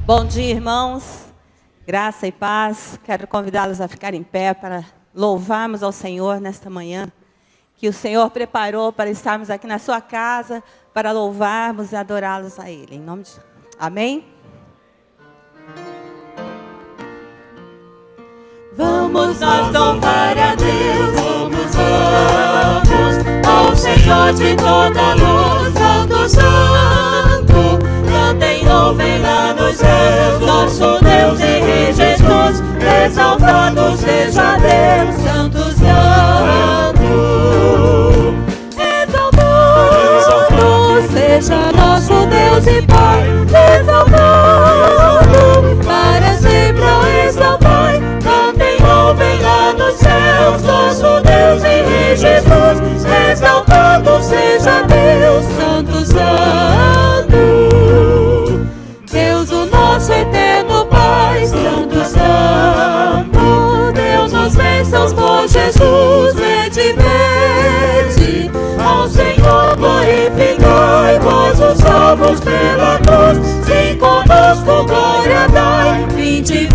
Bom dia, irmãos. Graça e paz. Quero convidá-los a ficar em pé para louvarmos ao Senhor nesta manhã, que o Senhor preparou para estarmos aqui na sua casa, para louvarmos e adorá-los a Ele. Em nome de... Amém? Vamos nós louvar a Deus, vamos ao Senhor de toda a luz, Santo, Santo, cantem, louvem lá nos céus, nosso Deus e Rei Jesus, exaltado seja Deus, Santo, Santo, exaltado seja nosso Deus e Pai, exaltado para sempre ao exaltai. Louvem lá nos céus, nosso Deus e Rei Jesus, exaltado seja Deus, Santo, Santo, Deus o nosso eterno Pai, Santo, Santo, Deus nos bênçãos por Jesus, vede, vede, ao Senhor glorificai, vós os salvos pela cruz, sim conosco glória dai, vinde,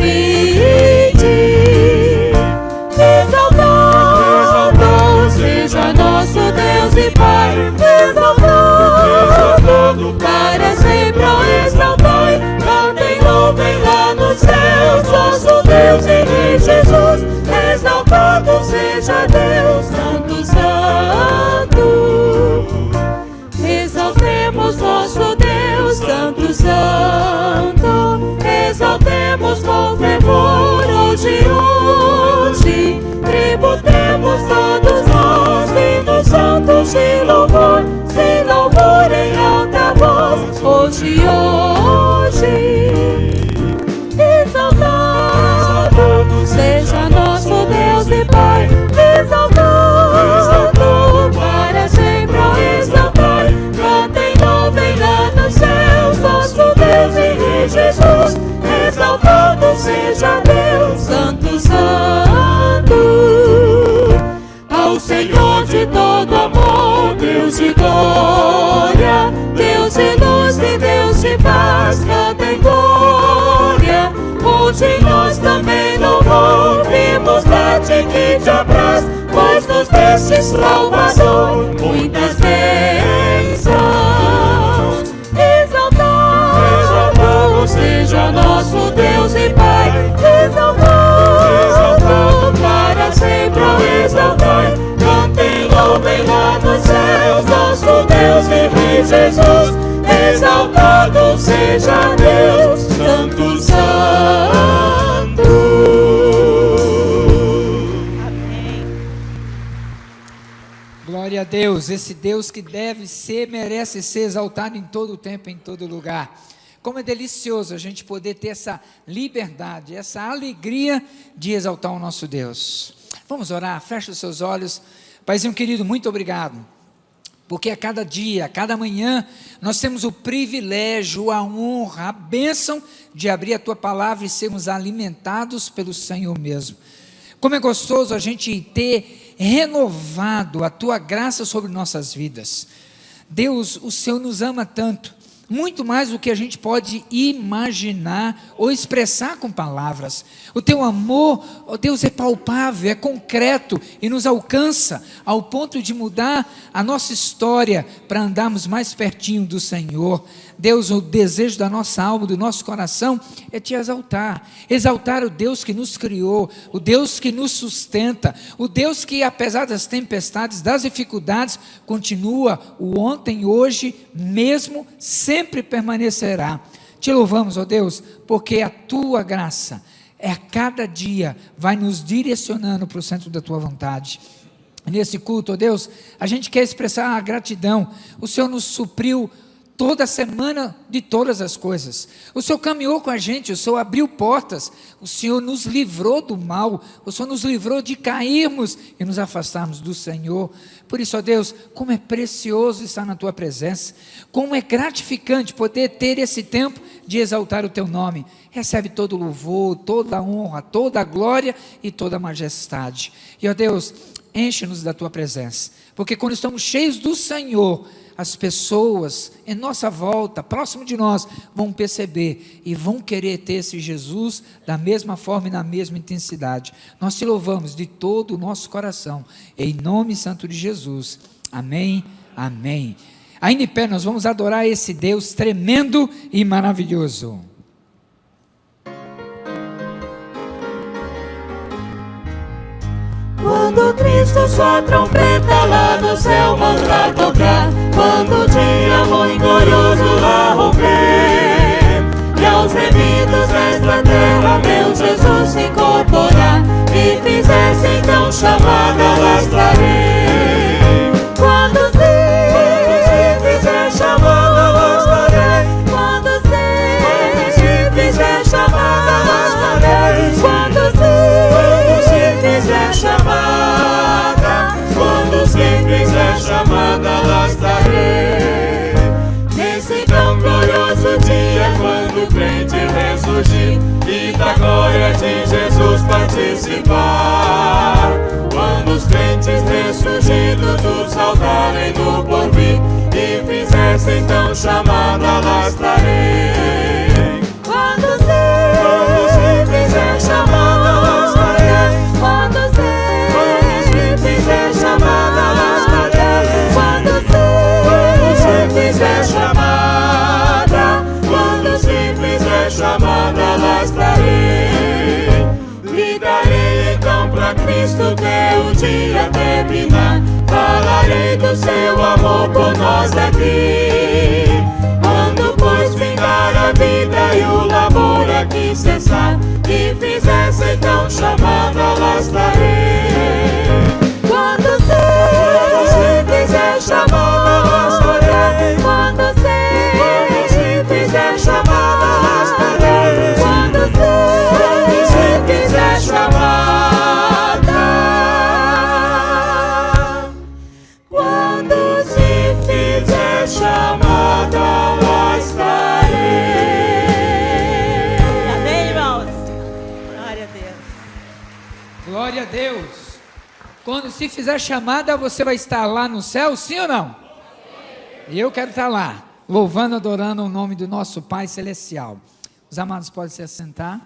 exaltado seja nosso Deus e Pai, exaltado para sempre ao exaltai, cantem, louvem lá nos céus, nosso Deus e Rei Jesus, exaltado seja Deus, Santo, Santo, exaltemos nosso Deus, Santo, Santo, exaltemos com fervor hoje, tributemos todos nós, hinos santos de louvor, sem louvor em alta voz, hoje, exaltado seja nosso Deus e Pai, exaltado para sempre ao exaltai, cantem, louvem lá nos céus, nosso Deus e Rei Jesus, exaltado seja Deus, Santo, Santo, ao Senhor de todo amor, Deus de glória, Deus de luz e Deus de paz, cantem glória, hoje nós também louvor, vimos dar-te que te apraz, pois nos destes Salvador, muitas bênçãos, exaltado seja nosso Deus e Pai, exaltado para sempre ao exaltai, cantem, louvem lá nos céus, nosso Deus e Rei Jesus, exaltado seja Deus, Santo, Santo. Amém. Glória a Deus, esse Deus que deve ser, merece ser exaltado em todo o tempo, em todo lugar. Como é delicioso a gente poder ter essa liberdade, essa alegria de exaltar o nosso Deus. Vamos orar, fecha os seus olhos. Paizinho querido, muito obrigado, porque a cada dia, a cada manhã, nós temos o privilégio, a honra, a bênção de abrir a Tua Palavra e sermos alimentados pelo Senhor mesmo. Como é gostoso a gente ter renovado a Tua graça sobre nossas vidas. Deus, o Senhor nos ama tanto, muito mais do que a gente pode imaginar ou expressar com palavras. O Teu amor, ó Deus, é palpável, é concreto e nos alcança ao ponto de mudar a nossa história para andarmos mais pertinho do Senhor. Deus, o desejo da nossa alma, do nosso coração é Te exaltar, exaltar o Deus que nos criou, o Deus que nos sustenta, o Deus que apesar das tempestades, das dificuldades, continua o ontem, hoje, mesmo, sempre permanecerá. Te louvamos, ó Deus, porque a Tua graça a cada dia vai nos direcionando para o centro da Tua vontade. Nesse culto, ó Deus, a gente quer expressar a gratidão. O Senhor nos supriu toda semana de todas as coisas. O Senhor caminhou com a gente, o Senhor abriu portas, o Senhor nos livrou do mal, o Senhor nos livrou de cairmos e nos afastarmos do Senhor. Por isso, ó Deus, como é precioso estar na Tua presença, como é gratificante poder ter esse tempo de exaltar o Teu nome. Recebe todo o louvor, toda a honra, toda a glória e toda a majestade. E ó Deus, enche-nos da tua presença, porque quando estamos cheios do Senhor, as pessoas em nossa volta, próximo de nós, vão perceber e vão querer ter esse Jesus da mesma forma e na mesma intensidade. Nós te louvamos de todo o nosso coração, em nome santo de Jesus, amém, amém. Ainda em pé, nós vamos adorar esse Deus tremendo e maravilhoso. Quando Cristo sua trompeta lá do céu mandar tocar, quando o dia muito glorioso lá romper, e aos remidos desta terra meu Jesus se incorporar, e fizesse então chamada, lá estarei. Quando se fizer chamada, lá estarei. Quando se fizer chamada, lá estarei. Quando se fizer chamada, quando se fizer chamada, lá estarei. Nesse tão glorioso dia, quando o crente ressurgir e da glória de Jesus participar, quando os crentes ressurgidos o saudarem no porvir e fizessem então chamada, lá estarei. Quando se fizer chamada, lá estarei. Quando se fizer chamada, lá estarei. Quando se fizer chamada, quando se fizer chamada, lá estarei. Lidarei então pra Cristo até o dia terminar, falarei do seu amor por nós aqui. Quando pois findar a vida e o labor aqui cessar, e fizesse então chamada, lá estarei. Quando se fizer chamada, lá estarei. Quando se fizer chamada, lá estarei. Quando se fizer chamada, quando se fizer chamada, lá estarei. Amém, irmãos? Glória a Deus. Glória a Deus. Quando se fizer chamada, você vai estar lá no céu, sim ou não? E eu quero estar lá, louvando, adorando o nome do nosso Pai Celestial. Os amados podem se assentar.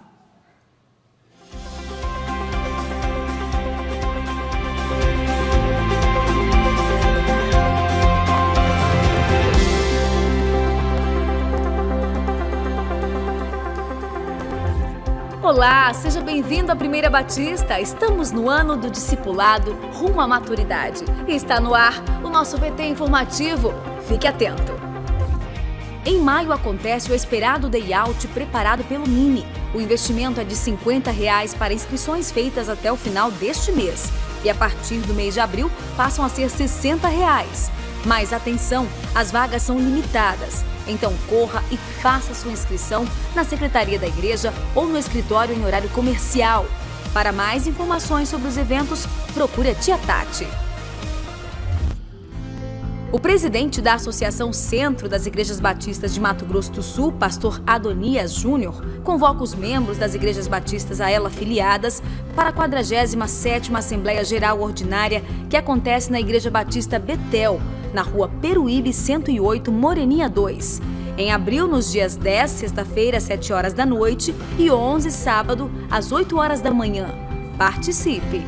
Olá, seja bem-vindo à Primeira Batista. Estamos no ano do discipulado rumo à maturidade. E está no ar o nosso VT informativo. Fique atento. Em maio acontece o esperado Day Out preparado pelo Mini. O investimento é de R$ 50 para inscrições feitas até o final deste mês. E a partir do mês de abril passam a ser R$ 60. Mas atenção, as vagas são limitadas. Então corra e faça sua inscrição na Secretaria da Igreja ou no escritório em horário comercial. Para mais informações sobre os eventos, procure a tia Tati. O presidente da Associação Centro das Igrejas Batistas de Mato Grosso do Sul, pastor Adonias Júnior, convoca os membros das igrejas batistas a ela filiadas para a 47ª Assembleia Geral Ordinária que acontece na Igreja Batista Betel, na rua Peruíbe 108, Moreninha 2. Em abril, nos dias 10, sexta-feira, às 7 horas da noite e 11, sábado, às 8 horas da manhã. Participe!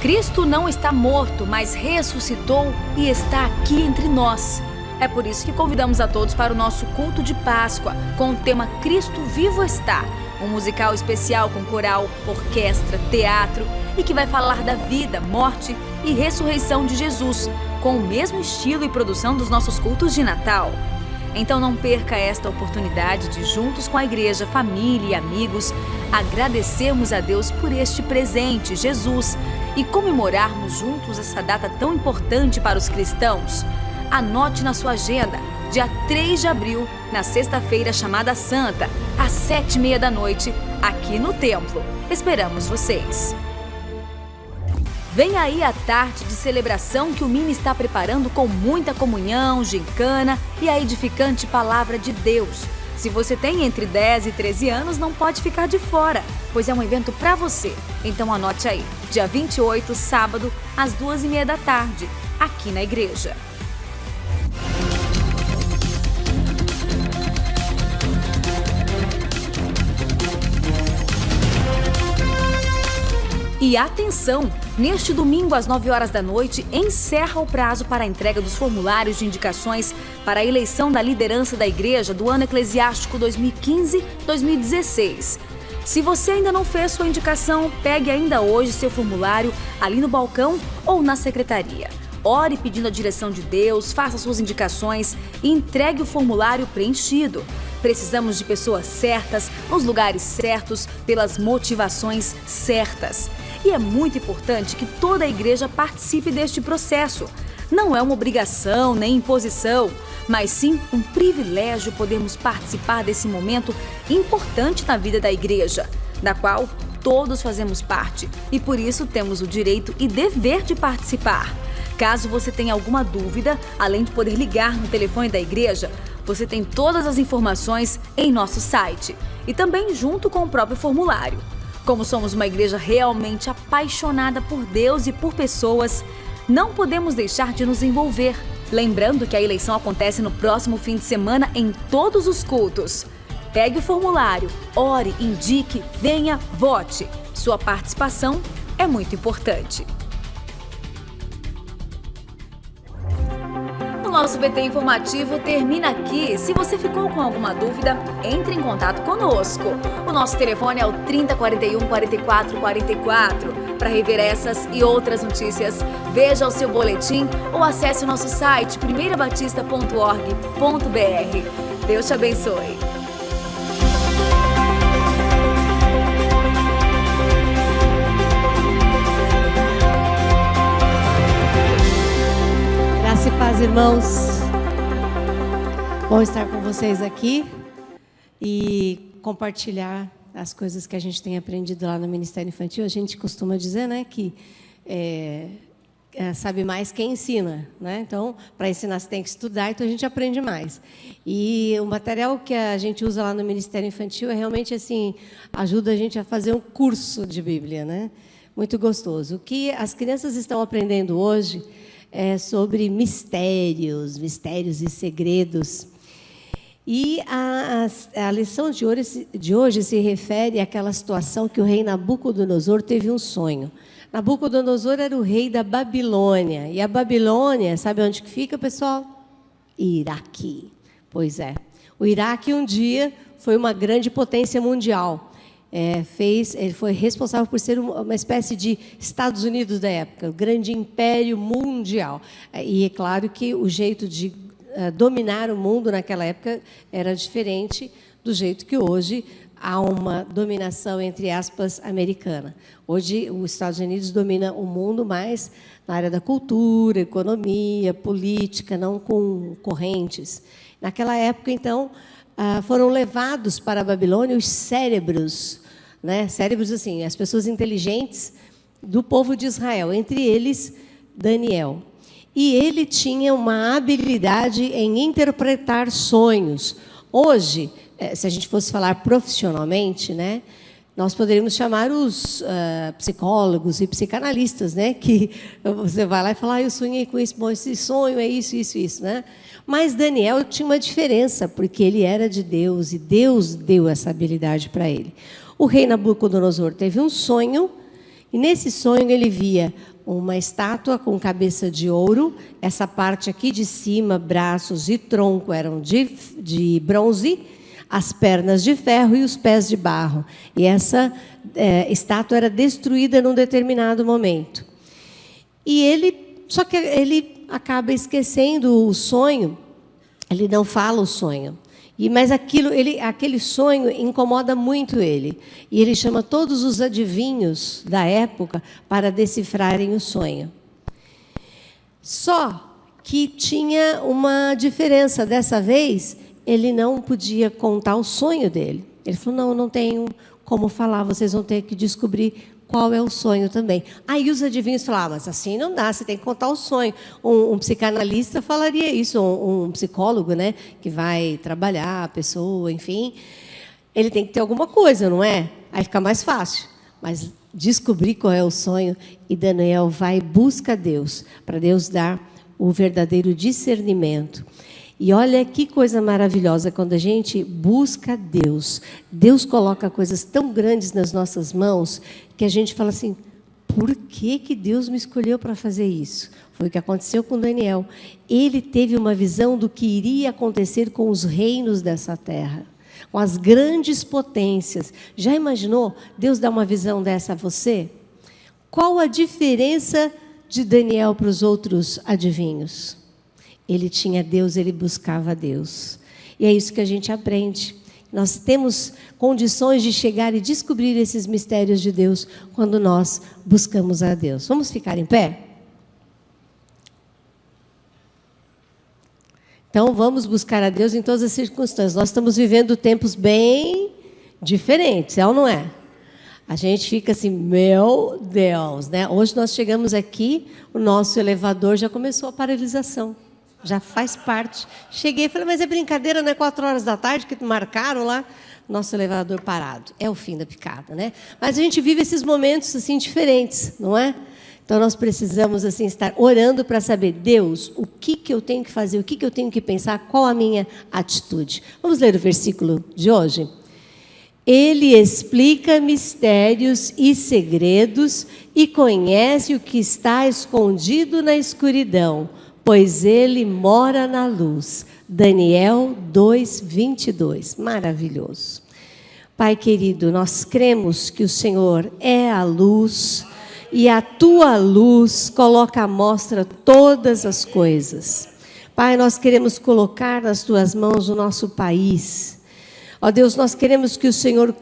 Cristo não está morto, mas ressuscitou e está aqui entre nós. É por isso que convidamos a todos para o nosso culto de Páscoa, com o tema Cristo Vivo Está. Um musical especial com coral, orquestra, teatro e que vai falar da vida, morte e ressurreição de Jesus, com o mesmo estilo e produção dos nossos cultos de Natal. Então não perca esta oportunidade de, juntos com a igreja, família e amigos, agradecermos a Deus por este presente, Jesus, e comemorarmos juntos essa data tão importante para os cristãos. Anote na sua agenda, dia 3 de abril, na sexta-feira chamada Santa, às 7h30 da noite, aqui no templo. Esperamos vocês! Vem aí a tarde de celebração que o Mini está preparando com muita comunhão, gincana e a edificante palavra de Deus. Se você tem entre 10 e 13 anos, não pode ficar de fora, pois é um evento para você. Então anote aí, dia 28, sábado, às 2h30 da tarde, aqui na igreja. E atenção! Neste domingo, às 9 horas da noite, encerra o prazo para a entrega dos formulários de indicações para a eleição da liderança da igreja do ano eclesiástico 2015-2016. Se você ainda não fez sua indicação, pegue ainda hoje seu formulário ali no balcão ou na secretaria. Ore pedindo a direção de Deus, faça suas indicações e entregue o formulário preenchido. Precisamos de pessoas certas, nos lugares certos, pelas motivações certas. E é muito importante que toda a igreja participe deste processo. Não é uma obrigação nem imposição, mas sim um privilégio podermos participar desse momento importante na vida da igreja, da qual todos fazemos parte e por isso temos o direito e dever de participar. Caso você tenha alguma dúvida, além de poder ligar no telefone da igreja, você tem todas as informações em nosso site e também junto com o próprio formulário. Como somos uma igreja realmente apaixonada por Deus e por pessoas, não podemos deixar de nos envolver. Lembrando que a eleição acontece no próximo fim de semana em todos os cultos. Pegue o formulário, ore, indique, venha, vote. Sua participação é muito importante. O nosso VT informativo termina aqui. Se você ficou com alguma dúvida, entre em contato conosco. O nosso telefone é o 3041 44 44. Para rever essas e outras notícias, veja o seu boletim ou acesse o nosso site primeirabatista.org.br. Deus te abençoe. Graça e paz, irmãos. Bom estar com vocês aqui e compartilhar as coisas que a gente tem aprendido lá no Ministério Infantil. A gente costuma dizer, né, que sabe mais quem ensina, né? Então, para ensinar você tem que estudar, então a gente aprende mais. E o material que a gente usa lá no Ministério Infantil é realmente assim, ajuda a gente a fazer um curso de Bíblia, né? Muito gostoso. O que as crianças estão aprendendo hoje é sobre mistérios e segredos. E a lição de hoje se refere àquela situação que o rei Nabucodonosor teve um sonho. Nabucodonosor era o rei da Babilônia. E a Babilônia, sabe onde que fica, pessoal? Iraque. Pois é. O Iraque, um dia, foi uma grande potência mundial. Ele foi responsável por ser uma espécie de Estados Unidos da época, o grande império mundial. E é claro que o jeito de dominar o mundo naquela época era diferente do jeito que hoje há uma dominação, entre aspas, americana. Hoje, os Estados Unidos domina o mundo mais na área da cultura, economia, política, não com correntes. Naquela época, então, foram levados para a Babilônia os cérebros, né? Cérebros, assim, as pessoas inteligentes do povo de Israel, entre eles, Daniel. E ele tinha uma habilidade em interpretar sonhos. Hoje, se a gente fosse falar profissionalmente, né, nós poderíamos chamar os psicólogos e psicanalistas, né, que você vai lá e fala, eu sonhei com isso, bom, esse sonho é isso, isso, isso, né? Mas Daniel tinha uma diferença, porque ele era de Deus e Deus deu essa habilidade para ele. O rei Nabucodonosor teve um sonho e nesse sonho ele via uma estátua com cabeça de ouro, essa parte aqui de cima, braços e tronco eram de bronze, as pernas de ferro e os pés de barro. E essa estátua era destruída num determinado momento. Só que ele acaba esquecendo o sonho, ele não fala o sonho. Mas aquele sonho incomoda muito ele. E ele chama todos os adivinhos da época para decifrarem o sonho. Só que tinha uma diferença. Dessa vez, ele não podia contar o sonho dele. Ele falou, não tenho como falar, vocês vão ter que descobrir qual é o sonho também. Aí os adivinhos falam, mas assim não dá, você tem que contar o sonho. Um psicanalista falaria isso, um psicólogo, né, que vai trabalhar a pessoa, enfim, ele tem que ter alguma coisa, não é? Aí fica mais fácil. Mas descobrir qual é o sonho, e Daniel vai e busca Deus, para Deus dar o verdadeiro discernimento. E olha que coisa maravilhosa, quando a gente busca Deus, Deus coloca coisas tão grandes nas nossas mãos, que a gente fala assim, por que Deus me escolheu para fazer isso? Foi o que aconteceu com Daniel. Ele teve uma visão do que iria acontecer com os reinos dessa terra, com as grandes potências. Já imaginou Deus dar uma visão dessa a você? Qual a diferença de Daniel para os outros adivinhos? Ele tinha Deus, ele buscava Deus. E é isso que a gente aprende. Nós temos condições de chegar e descobrir esses mistérios de Deus quando nós buscamos a Deus. Vamos ficar em pé? Então, vamos buscar a Deus em todas as circunstâncias. Nós estamos vivendo tempos bem diferentes, é ou não é? A gente fica assim, meu Deus, né? Hoje nós chegamos aqui, o nosso elevador já começou a paralisação. Já faz parte. Cheguei e falei, mas é brincadeira, não é 4 horas da tarde que marcaram lá? Nosso elevador parado. É o fim da picada, né? Mas a gente vive esses momentos assim diferentes, não é? Então nós precisamos assim estar orando para saber, Deus, o que eu tenho que fazer, o que eu tenho que pensar, qual a minha atitude. Vamos ler o versículo de hoje? Ele explica mistérios e segredos e conhece o que está escondido na escuridão, pois ele mora na luz. Daniel 2:22. Maravilhoso. Pai querido, nós cremos que o Senhor é a luz e a tua luz coloca à mostra todas as coisas. Pai, nós queremos colocar nas tuas mãos o nosso país. Ó Deus, nós queremos que o Senhor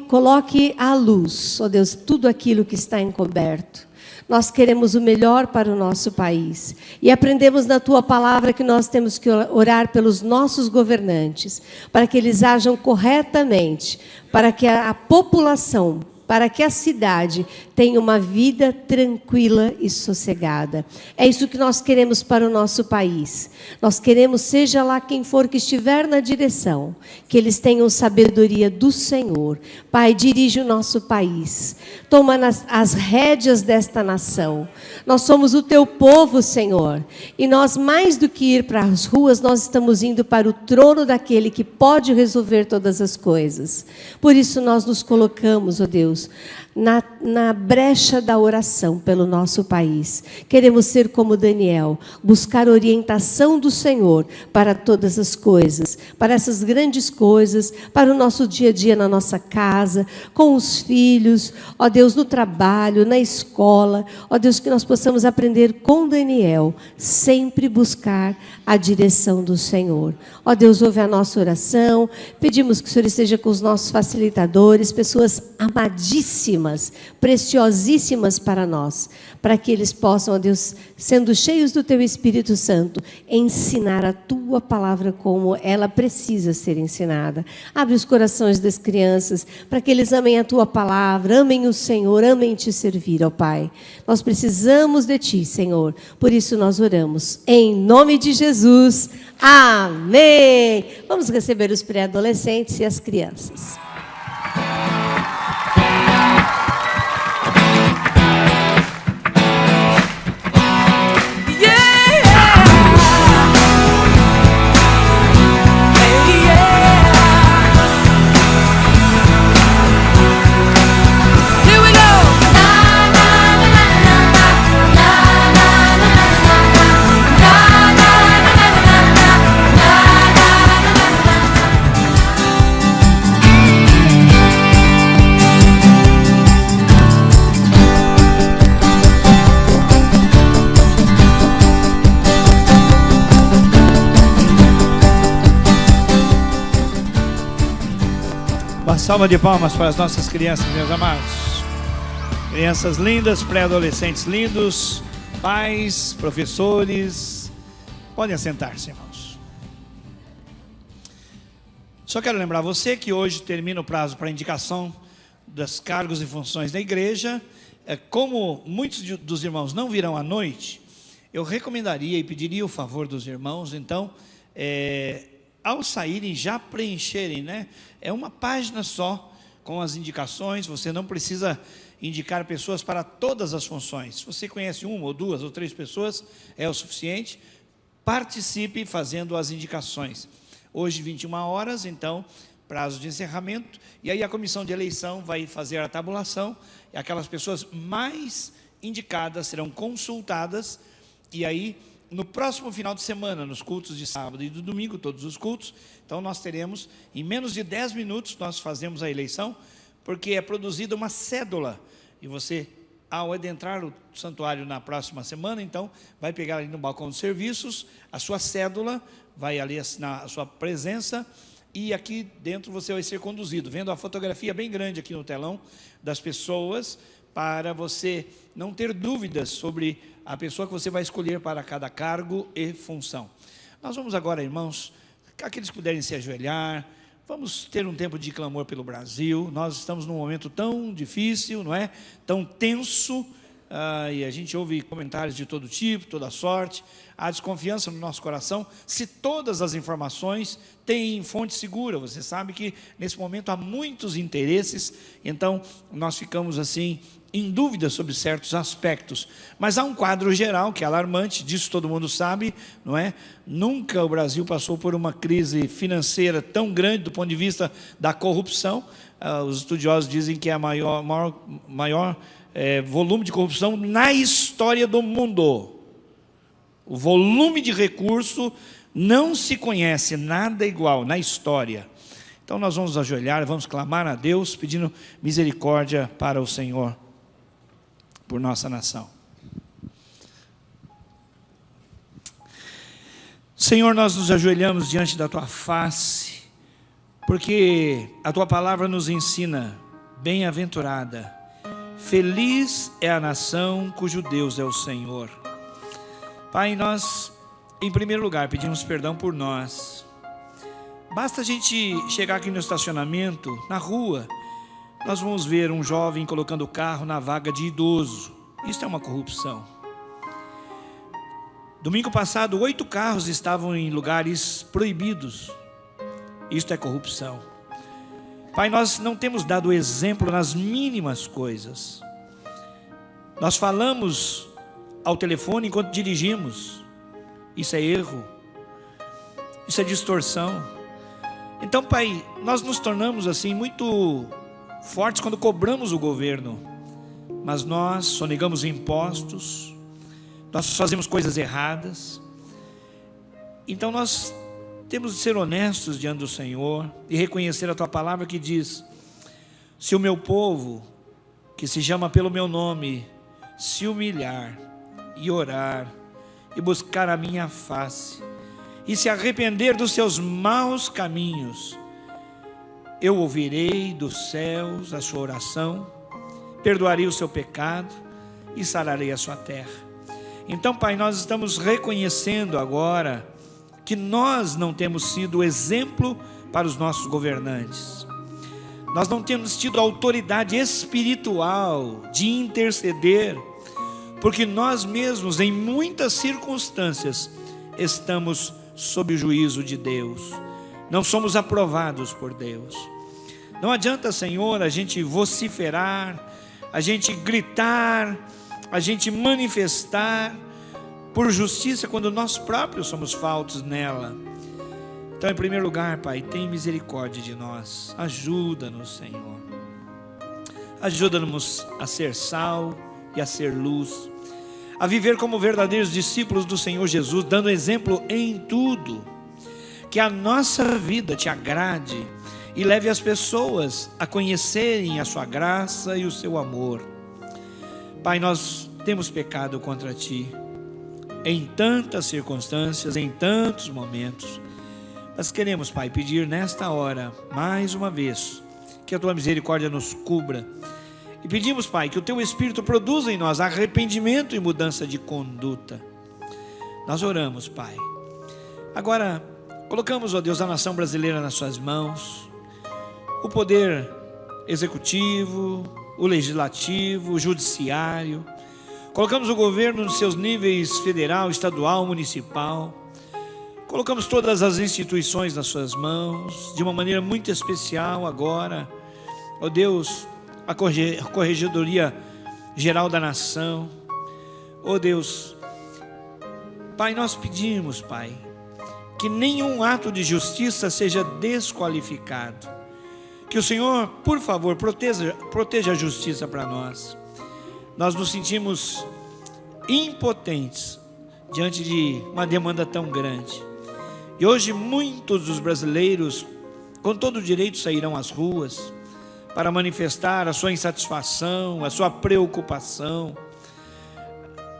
coloque à luz, ó Deus, tudo aquilo que está encoberto. Nós queremos o melhor para o nosso país. E aprendemos na Tua palavra que nós temos que orar pelos nossos governantes, para que eles ajam corretamente, para que a população, para que a cidade tenha uma vida tranquila e sossegada. É isso que nós queremos para o nosso país. Nós queremos, seja lá quem for que estiver na direção, que eles tenham sabedoria do Senhor. Pai, dirige o nosso país. Toma as rédeas desta nação. Nós somos o Teu povo, Senhor. E nós, mais do que ir para as ruas, nós estamos indo para o trono daquele que pode resolver todas as coisas. Por isso nós nos colocamos, ó Deus, na brecha da oração pelo nosso país. Queremos ser como Daniel, buscar orientação do Senhor para todas as coisas, para essas grandes coisas, para o nosso dia a dia na nossa casa, com os filhos, ó Deus, no trabalho, na escola, ó Deus, que nós possamos aprender com Daniel, sempre buscar a direção do Senhor. Ó Deus, ouve a nossa oração, pedimos que o Senhor esteja com os nossos facilitadores, pessoas amadíssimas, preciosíssimas para nós, para que eles possam, ó Deus, sendo cheios do Teu Espírito Santo, ensinar a Tua palavra como ela precisa ser ensinada. Abre os corações das crianças, para que eles amem a Tua palavra, amem o Senhor, amem Te servir, ó Pai. Nós precisamos de Ti, Senhor, por isso nós oramos, em nome de Jesus, amém. Vamos receber os pré-adolescentes e as crianças. Uma salva de palmas para as nossas crianças, meus amados. Crianças lindas, pré-adolescentes lindos, pais, professores. Podem assentar-se, irmãos. Só quero lembrar você que hoje termina o prazo para indicação das cargos e funções da igreja, como muitos dos irmãos não virão à noite, eu recomendaria e pediria o favor dos irmãos, então, ao saírem, já preencherem, né? É uma página só, com as indicações. Você não precisa indicar pessoas para todas as funções. Se você conhece uma ou duas ou três pessoas, é o suficiente. Participe fazendo as indicações. Hoje, 21 horas, então, prazo de encerramento, e aí a comissão de eleição vai fazer a tabulação, e aquelas pessoas mais indicadas serão consultadas, e aí, no próximo final de semana, nos cultos de sábado e de domingo, todos os cultos, então nós teremos, em menos de 10 minutos, nós fazemos a eleição, porque é produzida uma cédula, e você, ao adentrar o santuário na próxima semana, então, vai pegar ali no balcão de serviços, a sua cédula, vai ali assinar a sua presença, e aqui dentro você vai ser conduzido, vendo a fotografia bem grande aqui no telão, das pessoas, para você não ter dúvidas sobre a pessoa que você vai escolher para cada cargo e função. Nós vamos agora, irmãos, aqueles que puderem se ajoelhar, vamos ter um tempo de clamor pelo Brasil. Nós estamos num momento tão difícil, não é? Tão tenso, e a gente ouve comentários de todo tipo, toda sorte. Há desconfiança no nosso coração, se todas as informações têm fonte segura. Você sabe que nesse momento há muitos interesses, então nós ficamos assim em dúvida sobre certos aspectos, mas há um quadro geral que é alarmante, disso todo mundo sabe, não é? Nunca o Brasil passou por uma crise financeira tão grande do ponto de vista da corrupção. Os estudiosos dizem que é a maior volume de corrupção na história do mundo. O volume de recurso, não se conhece nada igual na história. Então nós vamos ajoelhar, vamos clamar a Deus, pedindo misericórdia para o Senhor, por nossa nação. Senhor, nós nos ajoelhamos diante da Tua face, porque a Tua palavra nos ensina: bem-aventurada, feliz é a nação cujo Deus é o Senhor. Pai, nós, em primeiro lugar, pedimos perdão por nós. Basta a gente chegar aqui no estacionamento, na rua, nós vamos ver um jovem colocando o carro na vaga de idoso. Isso é uma corrupção. Domingo passado, 8 carros estavam em lugares proibidos. Isto é corrupção. Pai, nós não temos dado exemplo nas mínimas coisas. Nós falamos ao telefone enquanto dirigimos. Isso é erro. Isso é distorção. Então, Pai, nós nos tornamos assim muito fortes quando cobramos o governo, mas nós sonegamos impostos, nós fazemos coisas erradas. Então nós temos de ser honestos diante do Senhor e reconhecer a Tua palavra que diz: se o meu povo, que se chama pelo meu nome, se humilhar e orar e buscar a minha face e se arrepender dos seus maus caminhos, eu ouvirei dos céus a sua oração, perdoarei o seu pecado e sararei a sua terra. Então, Pai, nós estamos reconhecendo agora que nós não temos sido exemplo para os nossos governantes. Nós não temos tido autoridade espiritual de interceder, porque nós mesmos, em muitas circunstâncias, estamos sob o juízo de Deus. Não somos aprovados por Deus. Não adianta, Senhor, a gente vociferar, a gente gritar, a gente manifestar por justiça quando nós próprios somos faltos nela. Então, em primeiro lugar, Pai, tem misericórdia de nós. Ajuda-nos, Senhor. Ajuda-nos a ser sal e a ser luz, a viver como verdadeiros discípulos do Senhor Jesus, dando exemplo em tudo. Que a nossa vida Te agrade e leve as pessoas a conhecerem a Sua graça e o Seu amor. Pai, nós temos pecado contra Ti em tantas circunstâncias, em tantos momentos. Nós queremos, Pai, pedir nesta hora, mais uma vez, que a Tua misericórdia nos cubra. E pedimos, Pai, que o Teu Espírito produza em nós arrependimento e mudança de conduta. Nós oramos, Pai. Agora, colocamos, ó Deus, a nação brasileira nas Suas mãos. O poder executivo, o legislativo, o judiciário. Colocamos o governo nos seus níveis federal, estadual, municipal. Colocamos todas as instituições nas suas mãos, de uma maneira muito especial agora. Ó Deus, a Corregedoria Geral da Nação. Ó Deus, Pai, nós pedimos, Pai, que nenhum ato de justiça seja desqualificado. Que o Senhor, por favor, proteja a justiça para nós. Nós nos sentimos impotentes diante de uma demanda tão grande. E hoje muitos dos brasileiros, com todo o direito, sairão às ruas para manifestar a sua insatisfação, a sua preocupação.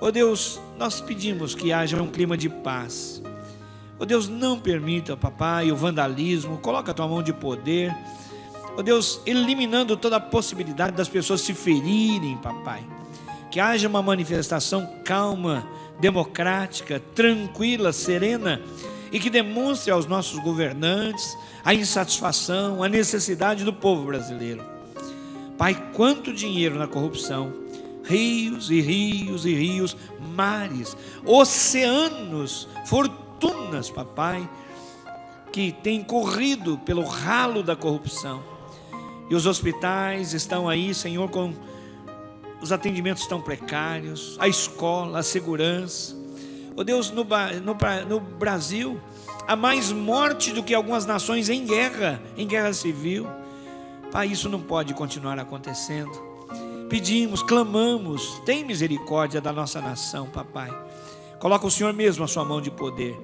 Ó Deus, nós pedimos que haja um clima de paz. Ó Deus, não permita, papai, o vandalismo. Coloca a tua mão de poder. Ó Deus, eliminando toda a possibilidade das pessoas se ferirem, papai. Que haja uma manifestação calma, democrática, tranquila, serena, e que demonstre aos nossos governantes a insatisfação, a necessidade do povo brasileiro. Pai, quanto dinheiro na corrupção, rios e rios e rios, mares, oceanos, fortunas, papai, que tem corrido pelo ralo da corrupção. E os hospitais estão aí, Senhor, com os atendimentos estão precários, a escola, a segurança. Oh Deus, no Brasil, há mais morte do que algumas nações em guerra civil. Pai, isso não pode continuar acontecendo. Pedimos, clamamos, tem misericórdia da nossa nação, papai. Coloca o Senhor mesmo a sua mão de poder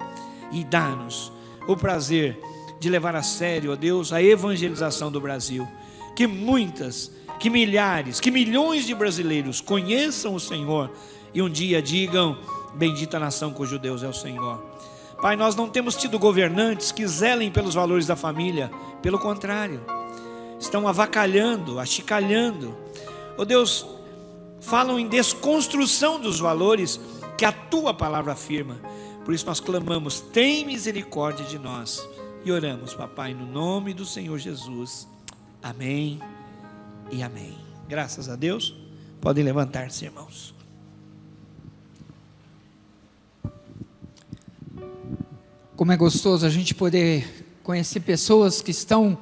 e dá-nos o prazer de levar a sério, ó Deus, a evangelização do Brasil. Que muitas, que milhares, que milhões de brasileiros conheçam o Senhor e um dia digam: bendita a nação cujo Deus é o Senhor. Pai, nós não temos tido governantes que zelem pelos valores da família. Pelo contrário, estão avacalhando, achicalhando. Oh Deus, falam em desconstrução dos valores que a Tua palavra afirma. Por isso nós clamamos: tem misericórdia de nós. E oramos, papai, no nome do Senhor Jesus. Amém e amém. Graças a Deus. Podem levantar-se, irmãos. Como é gostoso a gente poder conhecer pessoas que estão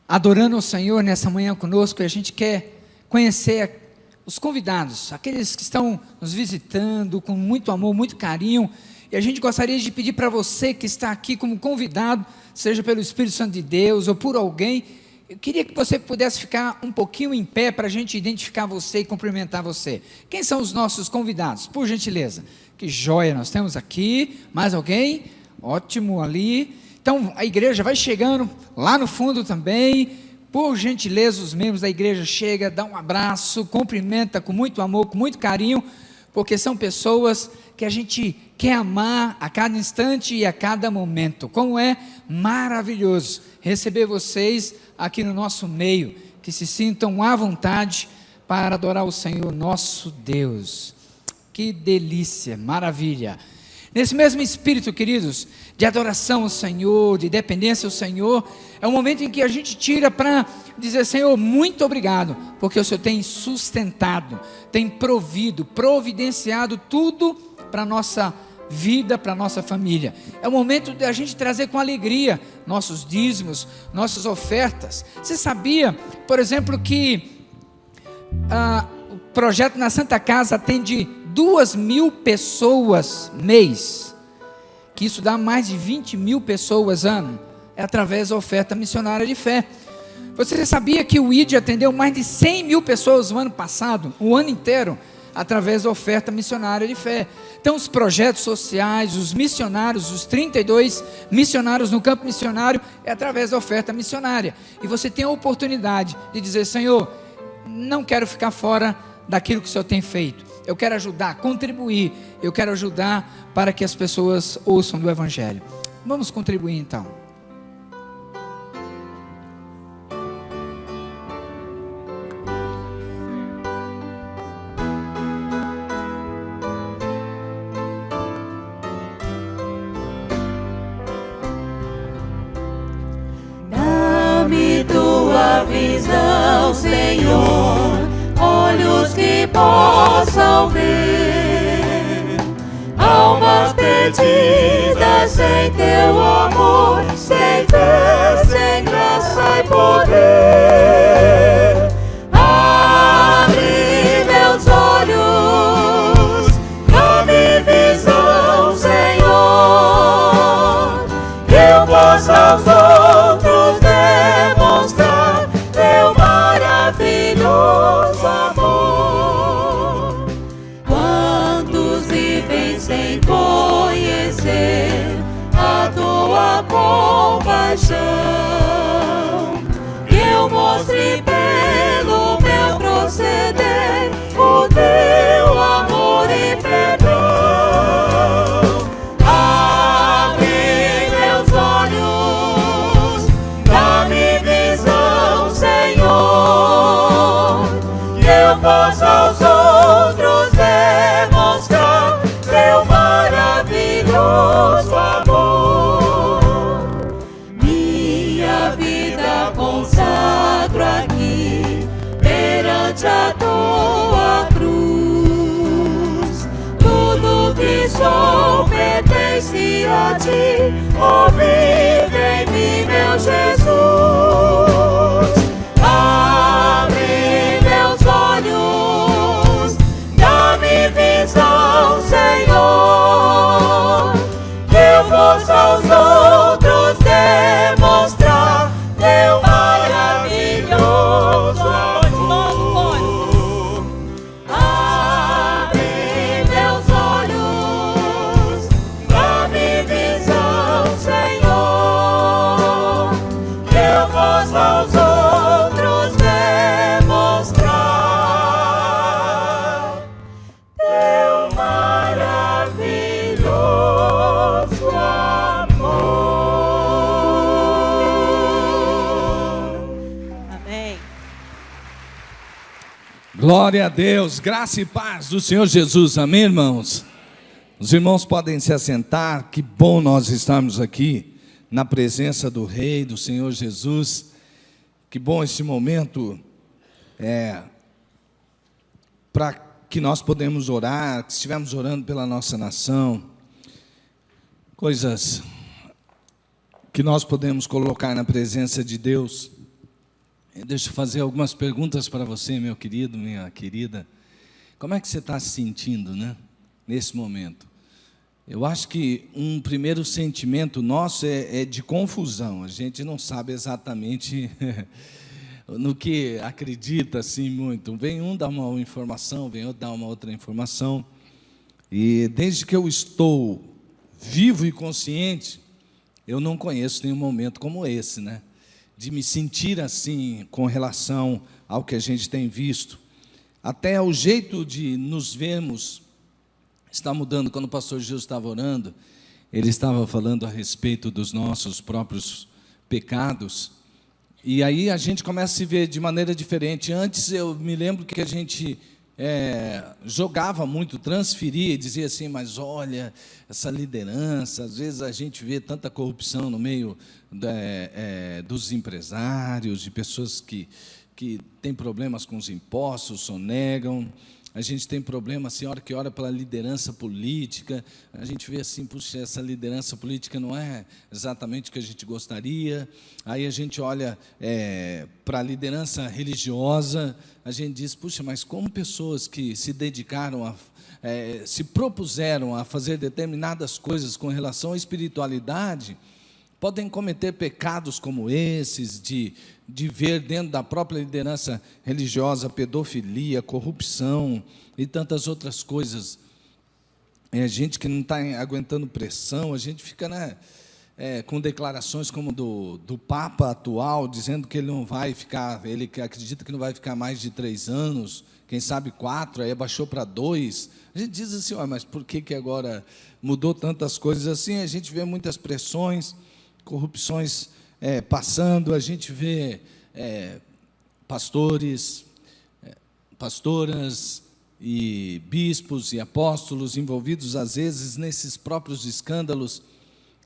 adorando o Senhor nessa manhã conosco. E a gente quer conhecer os convidados, aqueles que estão nos visitando com muito amor, muito carinho. E a gente gostaria de pedir para você que está aqui como convidado, seja pelo Espírito Santo de Deus ou por alguém, eu queria que você pudesse ficar um pouquinho em pé para a gente identificar você e cumprimentar você. Quem são os nossos convidados? Por gentileza. Que joia, nós temos aqui. Mais alguém? Ótimo, ali. Então a igreja vai chegando lá no fundo também. Por gentileza, os membros da igreja chegam, dá um abraço, cumprimenta com muito amor, com muito carinho, porque são pessoas que a gente quer amar a cada instante e a cada momento. Como é maravilhoso receber vocês aqui no nosso meio, que se sintam à vontade para adorar o Senhor nosso Deus. Que delícia, maravilha. Nesse mesmo espírito, queridos, de adoração ao Senhor, de dependência ao Senhor, é um momento em que a gente tira para dizer: Senhor, muito obrigado, porque o Senhor tem sustentado, tem provido, providenciado tudo para a nossa vida, para a nossa família. É o momento de a gente trazer com alegria nossos dízimos, nossas ofertas. Você sabia, por exemplo, que o projeto na Santa Casa atende 2.000 pessoas mês, que isso dá mais de 20.000 pessoas ano, é através da oferta missionária de fé. Você sabia que o ID atendeu mais de 100.000 pessoas no ano passado, o ano inteiro, através da oferta missionária de fé? Então os projetos sociais, os missionários, os 32 missionários no campo missionário, é através da oferta missionária. E você tem a oportunidade de dizer: Senhor, não quero ficar fora daquilo que o Senhor tem feito. Eu quero ajudar, contribuir. Eu quero ajudar para que as pessoas ouçam do Evangelho. Vamos contribuir então. Dá-me tua visão ao Senhor, olhos que possam ver. Almas perdidas sem teu amor, sem fé, sem graça e poder. Abre meus olhos, dá-me visão, Senhor, que eu possa aos outros demonstrar teu maravilhoso amor. Quantos vivem sem conhecer a tua compaixão, que eu mostre pelo meu proceder o teu amor e perdão. Abre meus olhos, dá-me visão, Senhor, que eu possa aos outros demonstrar teu maravilhoso amor. Minha vida consagro aqui perante a tua cruz. Tudo que sou pertence a ti, oh, vive em mim, meu Jesus. Abre meus olhos, dá-me visão, Senhor, que eu possa aos outros demonstrar teu maravilhoso amor. Abre meus olhos, dá-me visão, Senhor, que eu possa aos outros demonstrar teu maravilhoso amor. Amém. Glória a Deus, graça e paz do Senhor Jesus, amém, irmãos? Os irmãos podem se assentar, que bom nós estarmos aqui, na presença do Rei, do Senhor Jesus. Que bom esse momento, para que nós podemos orar, que estivemos orando pela nossa nação, coisas que nós podemos colocar na presença de Deus. Deixa eu fazer algumas perguntas para você, meu querido, minha querida. Como é que você está se sentindo, né, nesse momento? Eu acho que um primeiro sentimento nosso é de confusão. A gente não sabe exatamente no que acredita assim muito. Vem um dar uma informação, vem outro dar uma outra informação. E desde que eu estou vivo e consciente, eu não conheço nenhum momento como esse, né? De me sentir assim com relação ao que a gente tem visto. Até o jeito de nos vermos está mudando. Quando o pastor Gil estava orando, ele estava falando a respeito dos nossos próprios pecados. E aí a gente começa a se ver de maneira diferente. Antes eu me lembro que a gente jogava muito, transferia e dizia assim, mas olha, essa liderança, às vezes a gente vê tanta corrupção no meio dos empresários, de pessoas que têm problemas com os impostos, sonegam. A gente tem problema, assim, a hora que ora pela liderança política, a gente vê assim, puxa, essa liderança política não é exatamente o que a gente gostaria. Aí a gente olha para a liderança religiosa, a gente diz, puxa, mas como pessoas que se dedicaram se propuseram a fazer determinadas coisas com relação à espiritualidade, podem cometer pecados como esses, de ver dentro da própria liderança religiosa pedofilia, corrupção e tantas outras coisas. Gente que não está aguentando pressão, a gente fica, né, com declarações como do Papa atual, dizendo que ele não vai ficar, ele acredita que não vai ficar mais de 3 anos, quem sabe 4, aí abaixou para 2. A gente diz assim, mas por que agora mudou tantas coisas assim? A gente vê muitas pressões, corrupções passando, a gente vê pastores, pastoras e bispos e apóstolos envolvidos às vezes nesses próprios escândalos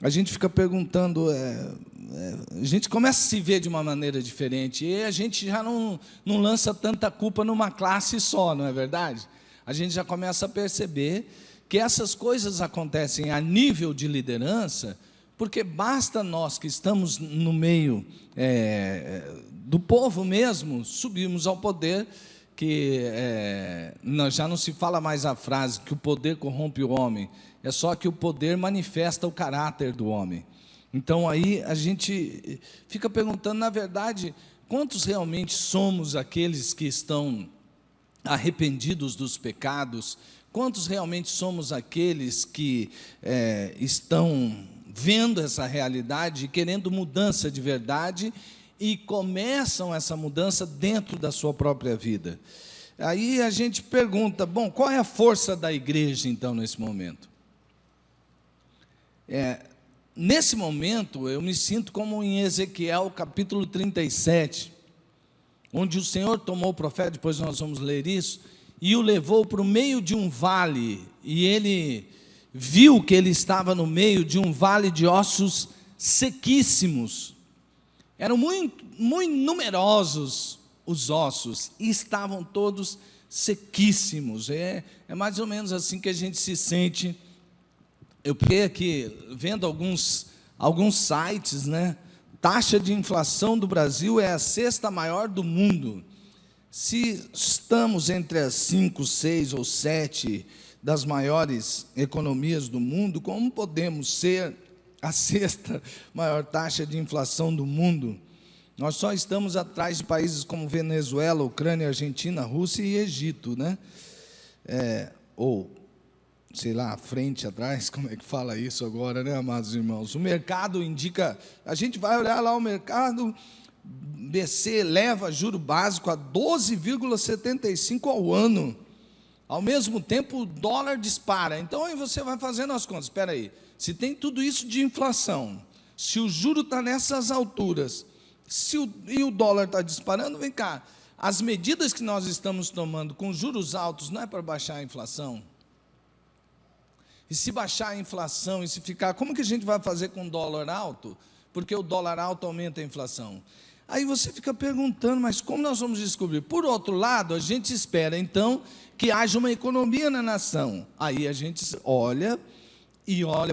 a gente fica perguntando, a gente começa a se ver de uma maneira diferente, e a gente já não lança tanta culpa numa classe só, não é verdade? A gente já começa a perceber que essas coisas acontecem a nível de liderança, porque basta nós que estamos no meio do povo mesmo, subirmos ao poder, que já não se fala mais a frase que o poder corrompe o homem, é só que o poder manifesta o caráter do homem. Então aí a gente fica perguntando, na verdade, quantos realmente somos aqueles que estão arrependidos dos pecados? Quantos realmente somos aqueles que estão vendo essa realidade e querendo mudança de verdade e começam essa mudança dentro da sua própria vida? Aí a gente pergunta, bom, qual é a força da igreja então nesse momento? Nesse momento eu me sinto como em Ezequiel capítulo 37, onde o Senhor tomou o profeta, depois nós vamos ler isso, e o levou para o meio de um vale, e ele viu que ele estava no meio de um vale de ossos sequíssimos. Eram muito numerosos os ossos, e estavam todos sequíssimos. É mais ou menos assim que a gente se sente. Eu peguei aqui, vendo alguns sites, né? Taxa de inflação do Brasil é a 6ª maior do mundo. Se estamos entre as 5, 6 ou 7 das maiores economias do mundo, como podemos ser a 6ª maior taxa de inflação do mundo? Nós só estamos atrás de países como Venezuela, Ucrânia, Argentina, Rússia e Egito, né? Ou, sei lá, frente, atrás, como é que fala isso agora, né, amados irmãos? O mercado indica, a gente vai olhar lá o mercado, BC leva juro básico a 12,75 ao ano. Ao mesmo tempo, o dólar dispara. Então, aí você vai fazendo as contas. Espera aí, se tem tudo isso de inflação, se o juro está nessas alturas, e o dólar está disparando, vem cá, as medidas que nós estamos tomando com juros altos não é para baixar a inflação? E se baixar a inflação, e se ficar, como que a gente vai fazer com o dólar alto? Porque o dólar alto aumenta a inflação. Aí você fica perguntando, mas como nós vamos descobrir? Por outro lado, a gente espera, então, que haja uma economia na nação. Aí a gente olha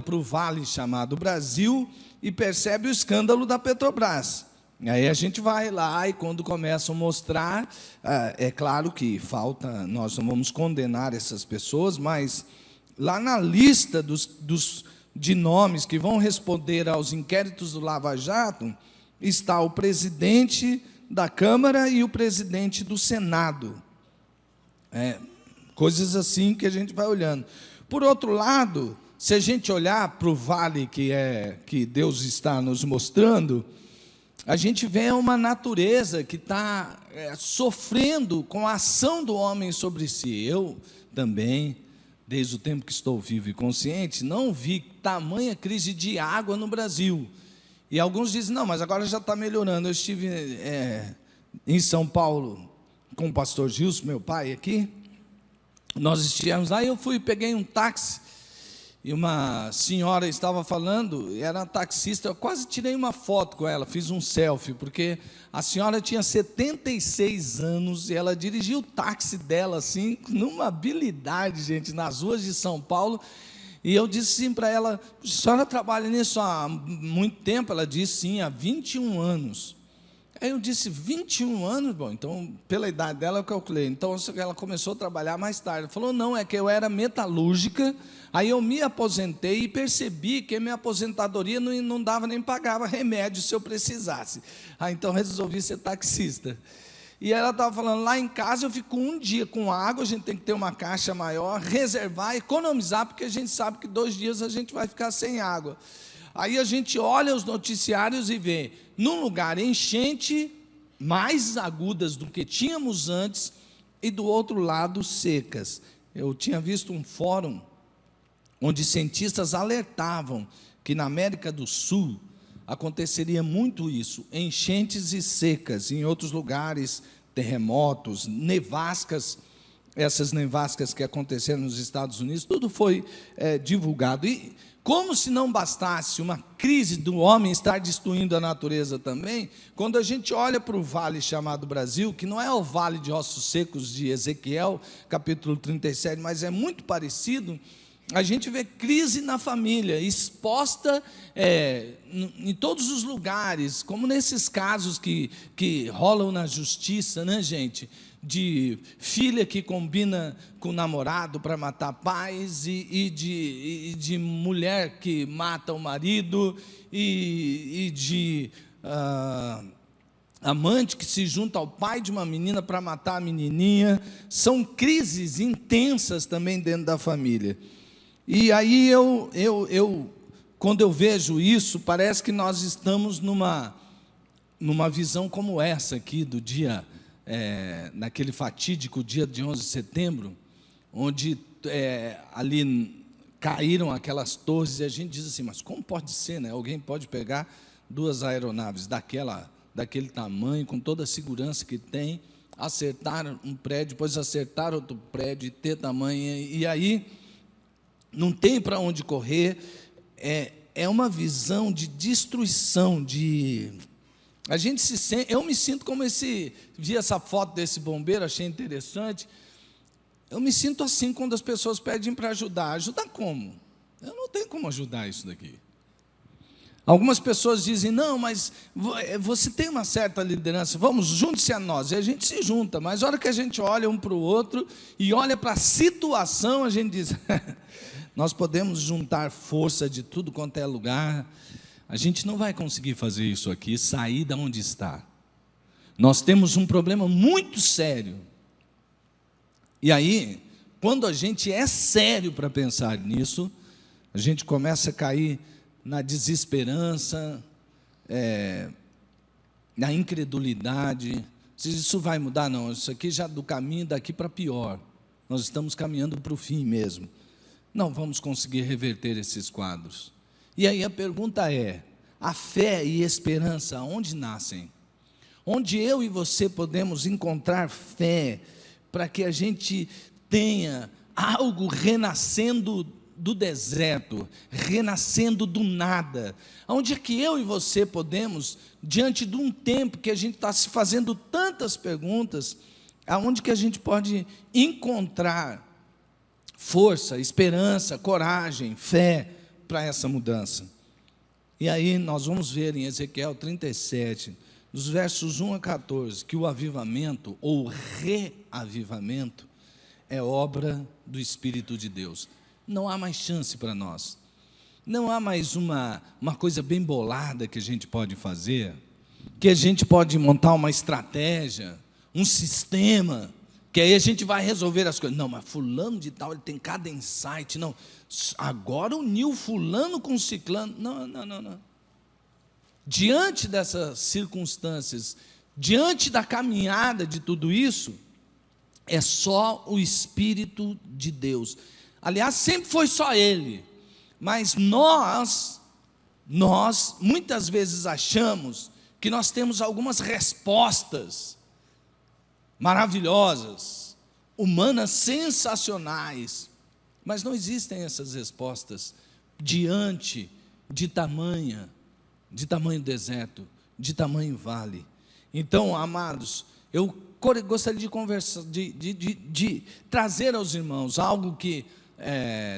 para o vale chamado Brasil e percebe o escândalo da Petrobras. Aí a gente vai lá e quando começam a mostrar, é claro que falta, nós não vamos condenar essas pessoas, mas lá na lista de nomes que vão responder aos inquéritos do Lava Jato, está o presidente da Câmara e o presidente do Senado. Coisas assim que a gente vai olhando. Por outro lado, se a gente olhar para o vale que Deus está nos mostrando, a gente vê uma natureza que está sofrendo com a ação do homem sobre si. Eu também, desde o tempo que estou vivo e consciente, não vi tamanha crise de água no Brasil. E alguns dizem, não, mas agora já está melhorando. Eu estive em São Paulo com o pastor Gilson, meu pai, aqui. Nós estivemos lá e eu peguei um táxi. E uma senhora estava falando, era taxista, eu quase tirei uma foto com ela, fiz um selfie, porque a senhora tinha 76 anos e ela dirigia o táxi dela, assim, numa habilidade, gente, nas ruas de São Paulo. E eu disse assim para ela, a senhora trabalha nisso há muito tempo? Ela disse, sim, há 21 anos. Aí eu disse, 21 anos? Bom, então, pela idade dela, eu calculei. Então, ela começou a trabalhar mais tarde. Ela falou, não, é que eu era metalúrgica, aí eu me aposentei e percebi que a minha aposentadoria não dava nem pagava remédio se eu precisasse. Então, resolvi ser taxista. E ela estava falando, lá em casa eu fico um dia com água, a gente tem que ter uma caixa maior, reservar, economizar, porque a gente sabe que 2 dias a gente vai ficar sem água. Aí a gente olha os noticiários e vê, num lugar, enchente mais agudas do que tínhamos antes, e do outro lado, secas. Eu tinha visto um fórum onde cientistas alertavam que na América do Sul aconteceria muito isso, enchentes e secas, em outros lugares, terremotos, nevascas essas nevascas que aconteceram nos Estados Unidos, tudo foi divulgado. E como se não bastasse uma crise do homem estar destruindo a natureza também, quando a gente olha para o vale chamado Brasil, que não é o vale de ossos secos de Ezequiel, capítulo 37, mas é muito parecido, a gente vê crise na família, exposta em todos os lugares, como nesses casos que rolam na justiça, né, gente? De filha que combina com o namorado para matar pais, e de mulher que mata o marido, e de amante que se junta ao pai de uma menina para matar a menininha. São crises intensas também dentro da família. E aí quando eu vejo isso, parece que nós estamos numa visão como essa aqui do dia, naquele fatídico dia de 11 de setembro, onde ali caíram aquelas torres, e a gente diz assim, mas como pode ser, né? Alguém pode pegar 2 aeronaves daquele tamanho, com toda a segurança que tem, acertar um prédio, depois acertar outro prédio, e ter tamanho, e aí não tem para onde correr. É uma visão de destruição, eu me sinto como vi essa foto desse bombeiro, achei interessante. Eu me sinto assim quando as pessoas pedem para ajudar. Ajudar como? Eu não tenho como ajudar isso daqui. Algumas pessoas dizem, não, mas você tem uma certa liderança, vamos, junte-se a nós. E a gente se junta, mas a hora que a gente olha um para o outro e olha para a situação, a gente diz, nós podemos juntar força de tudo quanto é lugar, a gente não vai conseguir fazer isso aqui, sair da onde está. Nós temos um problema muito sério. E aí, quando a gente é sério para pensar nisso, a gente começa a cair na desesperança, na incredulidade. Se isso vai mudar, não, isso aqui já do caminho daqui para pior. Nós estamos caminhando para o fim mesmo. Não vamos conseguir reverter esses quadros. E aí a pergunta é, a fé e a esperança, onde nascem? Onde eu e você podemos encontrar fé para que a gente tenha algo renascendo do deserto, renascendo do nada? Onde é que eu e você podemos, diante de um tempo que a gente está se fazendo tantas perguntas, aonde que a gente pode encontrar força, esperança, coragem, fé para essa mudança? E aí nós vamos ver em Ezequiel 37, dos versos 1 a 14, que o avivamento ou reavivamento é obra do Espírito de Deus. Não há mais chance para nós. Não há mais uma coisa bem bolada que a gente pode fazer, que a gente pode montar uma estratégia, um sistema, que aí a gente vai resolver as coisas. Não, mas fulano de tal, ele tem cada insight. Não, agora uniu fulano com ciclano. Não. Diante dessas circunstâncias, diante da caminhada de tudo isso, é só o Espírito de Deus. Aliás, sempre foi só Ele. Mas nós muitas vezes achamos que nós temos algumas respostas maravilhosas, humanas, sensacionais, mas não existem essas respostas diante de tamanho deserto, de tamanho vale. Então, amados, eu gostaria de conversar, de trazer aos irmãos algo que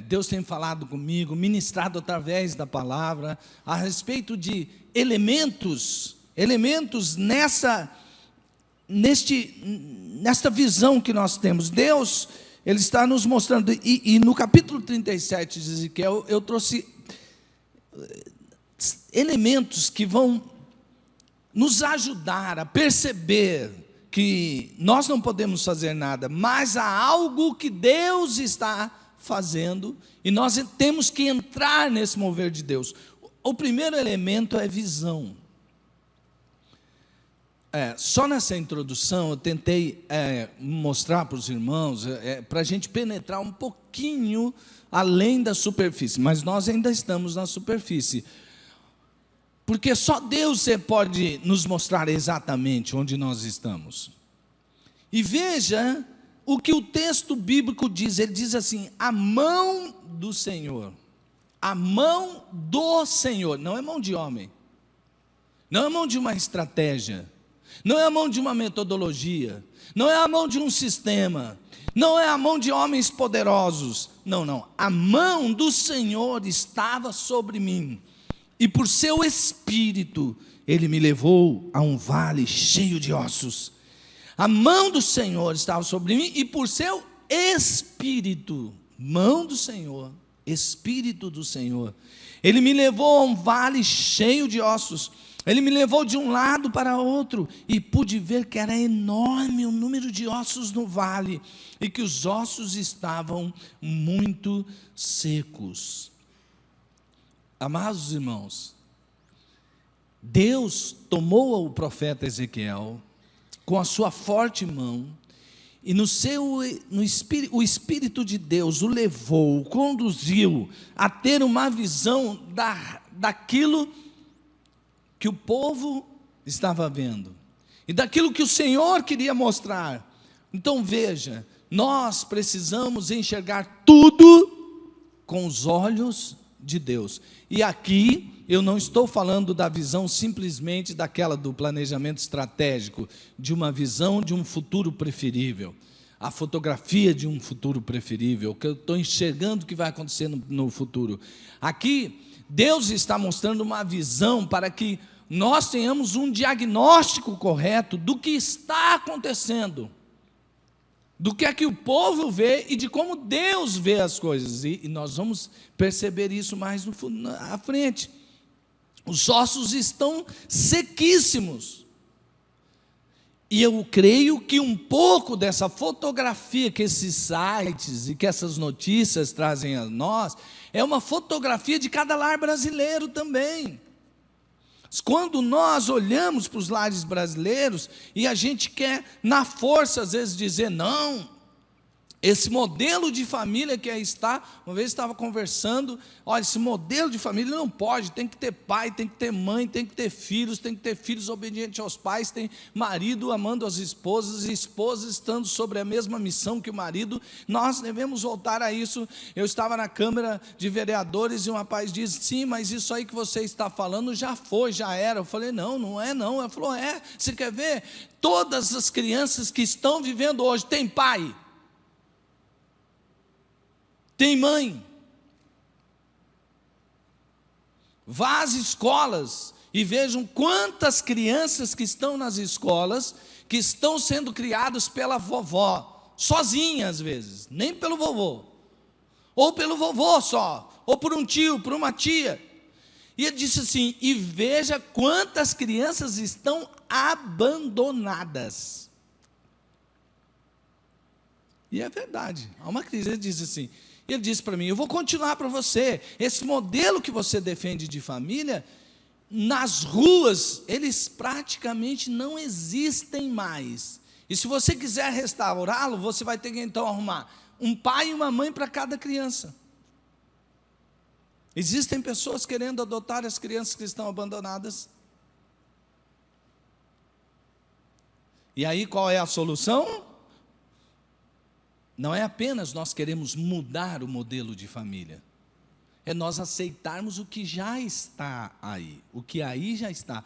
Deus tem falado comigo, ministrado através da palavra, a respeito de elementos nesta visão que nós temos. Deus, Ele está nos mostrando, e no capítulo 37 de Ezequiel, eu trouxe elementos que vão nos ajudar a perceber que nós não podemos fazer nada, mas há algo que Deus está fazendo, e nós temos que entrar nesse mover de Deus. O primeiro elemento é visão. Só nessa introdução eu tentei mostrar para os irmãos, para a gente penetrar um pouquinho além da superfície, mas nós ainda estamos na superfície, porque só Deus pode nos mostrar exatamente onde nós estamos. E veja o que o texto bíblico diz, ele diz assim, a mão do Senhor. A mão do Senhor, não é mão de homem, não é mão de uma estratégia, não é a mão de uma metodologia, não é a mão de um sistema, não é a mão de homens poderosos, não, a mão do Senhor estava sobre mim, e por seu Espírito, Ele me levou a um vale cheio de ossos. A mão do Senhor estava sobre mim, e por seu Espírito, mão do Senhor, Espírito do Senhor, Ele me levou a um vale cheio de ossos. Ele me levou de um lado para outro, e pude ver que era enorme o número de ossos no vale, e que os ossos estavam muito secos. Amados irmãos, Deus tomou o profeta Ezequiel com a sua forte mão, e o Espírito de Deus o levou, o conduziu a ter uma visão daquilo que o povo estava vendo, e daquilo que o Senhor queria mostrar. Então veja, nós precisamos enxergar tudo com os olhos de Deus. E aqui eu não estou falando da visão simplesmente daquela do planejamento estratégico, de uma visão de um futuro preferível, a fotografia de um futuro preferível, que eu estou enxergando o que vai acontecer no futuro. Aqui Deus está mostrando uma visão para que nós tenhamos um diagnóstico correto do que está acontecendo, do que é que o povo vê e de como Deus vê as coisas, e nós vamos perceber isso mais à frente. Os ossos estão sequíssimos, e eu creio que um pouco dessa fotografia que esses sites e que essas notícias trazem a nós, é uma fotografia de cada lar brasileiro também. Quando nós olhamos para os lares brasileiros e a gente quer, na força, às vezes dizer, não, esse modelo de família que aí está, uma vez estava conversando, olha, esse modelo de família não pode, tem que ter pai, tem que ter mãe, tem que ter filhos obedientes aos pais, tem marido amando as esposas, e esposas estando sobre a mesma missão que o marido. Nós devemos voltar a isso. Eu estava na Câmara de Vereadores e um rapaz disse, sim, mas isso aí que você está falando já foi, já era. Eu falei, não é não. Ela falou, você quer ver? Todas as crianças que estão vivendo hoje têm pai, tem mãe. Vá às escolas e vejam quantas crianças que estão nas escolas, que estão sendo criadas pela vovó, sozinha às vezes, nem pelo vovô, ou pelo vovô só, ou por um tio, por uma tia. E ele disse assim, e veja quantas crianças estão abandonadas. E é verdade, há uma crise. Ele diz assim, ele disse para mim, eu vou continuar para você, esse modelo que você defende de família, nas ruas, eles praticamente não existem mais. E se você quiser restaurá-lo, você vai ter que então arrumar um pai e uma mãe para cada criança. Existem pessoas querendo adotar as crianças que estão abandonadas. E aí qual é a solução? Não é apenas nós queremos mudar o modelo de família, é nós aceitarmos o que já está aí, o que aí já está,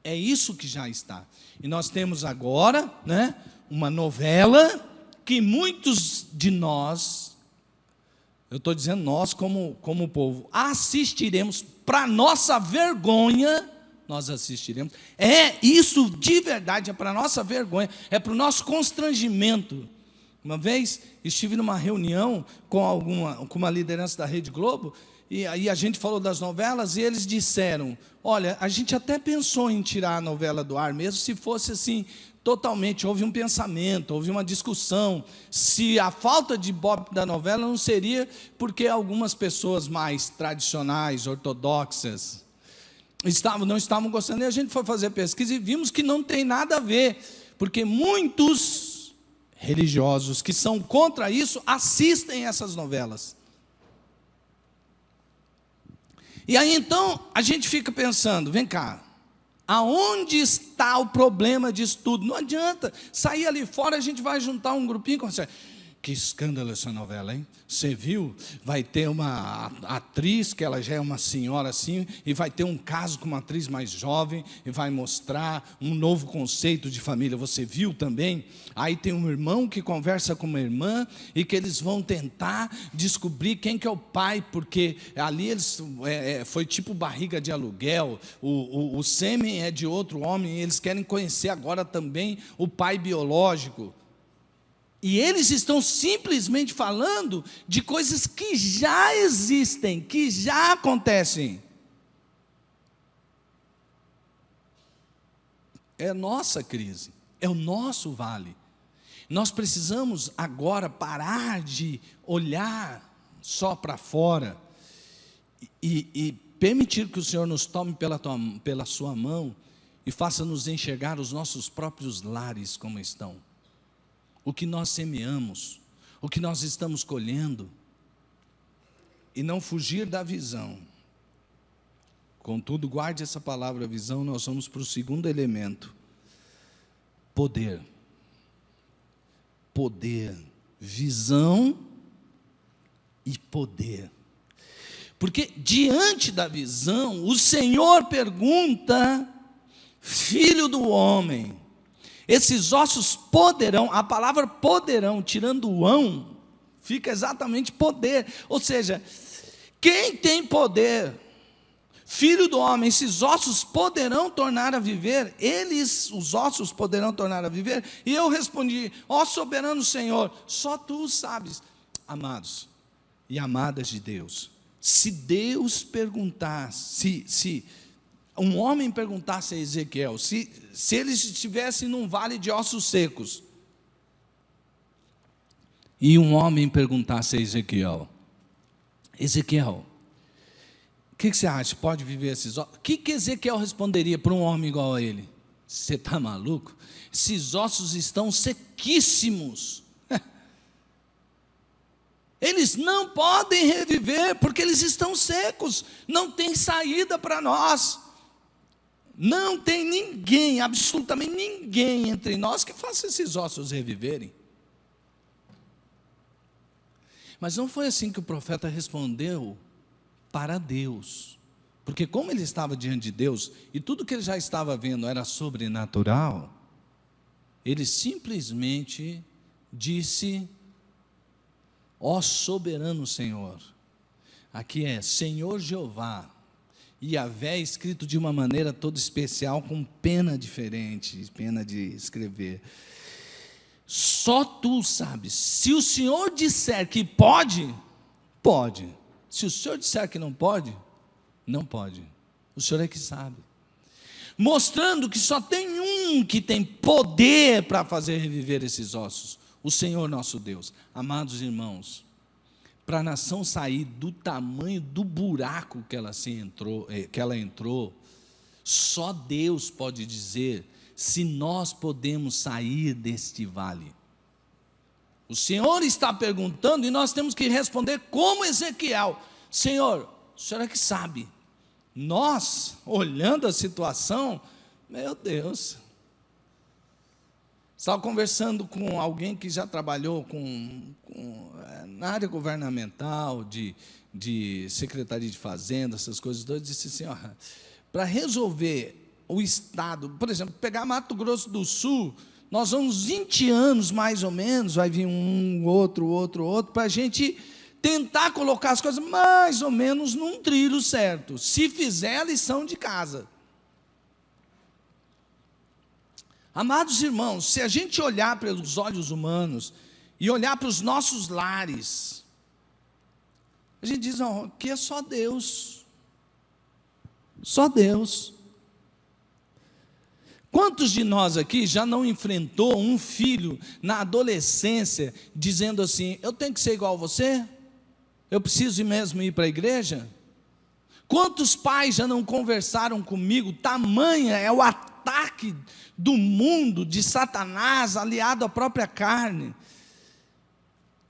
é isso que já está. E nós temos agora, uma novela que muitos de nós, eu estou dizendo nós como povo, assistiremos, para nossa vergonha, nós assistiremos. Isso de verdade, é para nossa vergonha, é para o nosso constrangimento. Uma vez estive numa reunião com uma liderança da Rede Globo, e aí a gente falou das novelas, e eles disseram, olha, a gente até pensou em tirar a novela do ar, mesmo se fosse assim, totalmente, houve um pensamento, houve uma discussão, se a falta de ibope da novela não seria porque algumas pessoas mais tradicionais, ortodoxas, não estavam gostando, e a gente foi fazer pesquisa e vimos que não tem nada a ver, porque muitos religiosos que são contra isso assistem essas novelas. E aí então a gente fica pensando, vem cá, Aonde está o problema disso tudo? Não adianta sair ali fora, a gente vai juntar um grupinho com você. Que escândalo essa novela, hein? Você viu? Vai ter uma atriz, que ela já é uma senhora assim, e vai ter um caso com uma atriz mais jovem, e vai mostrar um novo conceito de família. Você viu também? Aí tem um irmão que conversa com uma irmã, e que eles vão tentar descobrir quem que é o pai, porque ali eles foi tipo barriga de aluguel, o sêmen é de outro homem, e eles querem conhecer agora também o pai biológico. E eles estão simplesmente falando de coisas que já existem, que já acontecem. É a nossa crise, é o nosso vale. Nós precisamos agora parar de olhar só para fora e permitir que o Senhor nos tome pela sua mão e faça-nos enxergar os nossos próprios lares como estão. O que nós semeamos, o que nós estamos colhendo, e não fugir da visão. Contudo, guarde essa palavra visão, nós vamos para o segundo elemento. Poder. Poder. Visão e poder. Porque diante da visão, o Senhor pergunta, filho do homem, esses ossos poderão, a palavra poderão, tirando o ão, fica exatamente poder. Ou seja, quem tem poder? Filho do homem, esses ossos poderão tornar a viver? Os ossos poderão tornar a viver? E eu respondi, ó soberano Senhor, só tu sabes. Amados e amadas de Deus, se Deus perguntasse, se um homem perguntasse a Ezequiel, se eles estivessem num vale de ossos secos, e um homem perguntasse a Ezequiel, Ezequiel, o que você acha, pode viver esses ossos? O que Ezequiel responderia para um homem igual a ele? Você está maluco? Esses ossos estão sequíssimos. Eles não podem reviver, porque eles estão secos, não tem saída para nós. Não tem ninguém, absolutamente ninguém entre nós que faça esses ossos reviverem. Mas não foi assim que o profeta respondeu para Deus. Porque como ele estava diante de Deus, e tudo que ele já estava vendo era sobrenatural, ele simplesmente disse, ó soberano Senhor, aqui é Senhor Jeová, Yahvé escrito de uma maneira toda especial, com pena diferente, pena de escrever. Só tu sabes. Se o Senhor disser que pode, pode. Se o Senhor disser que não pode, não pode. O Senhor é que sabe. Mostrando que só tem um que tem poder para fazer reviver esses ossos. O Senhor nosso Deus. Amados irmãos, para a nação sair do tamanho do buraco que ela entrou, só Deus pode dizer se nós podemos sair deste vale. O Senhor está perguntando e nós temos que responder como Ezequiel, Senhor, o Senhor é que sabe. Nós, olhando a situação, meu Deus, estava conversando com alguém que já trabalhou na área governamental, de Secretaria de Fazenda, essas coisas todas, disse assim, ó, para resolver o Estado, por exemplo, pegar Mato Grosso do Sul, nós vamos 20 anos mais ou menos, vai vir um, outro, para a gente tentar colocar as coisas mais ou menos num trilho certo, se fizer a lição de casa. Amados irmãos, se a gente olhar pelos olhos humanos e olhar para os nossos lares, a gente diz, não, aqui é só Deus. Só Deus. Quantos de nós aqui já não enfrentou um filho na adolescência dizendo assim, eu tenho que ser igual a você? Eu preciso mesmo ir para a igreja? Quantos pais já não conversaram comigo, tamanha é o ataque do mundo, de Satanás, aliado à própria carne,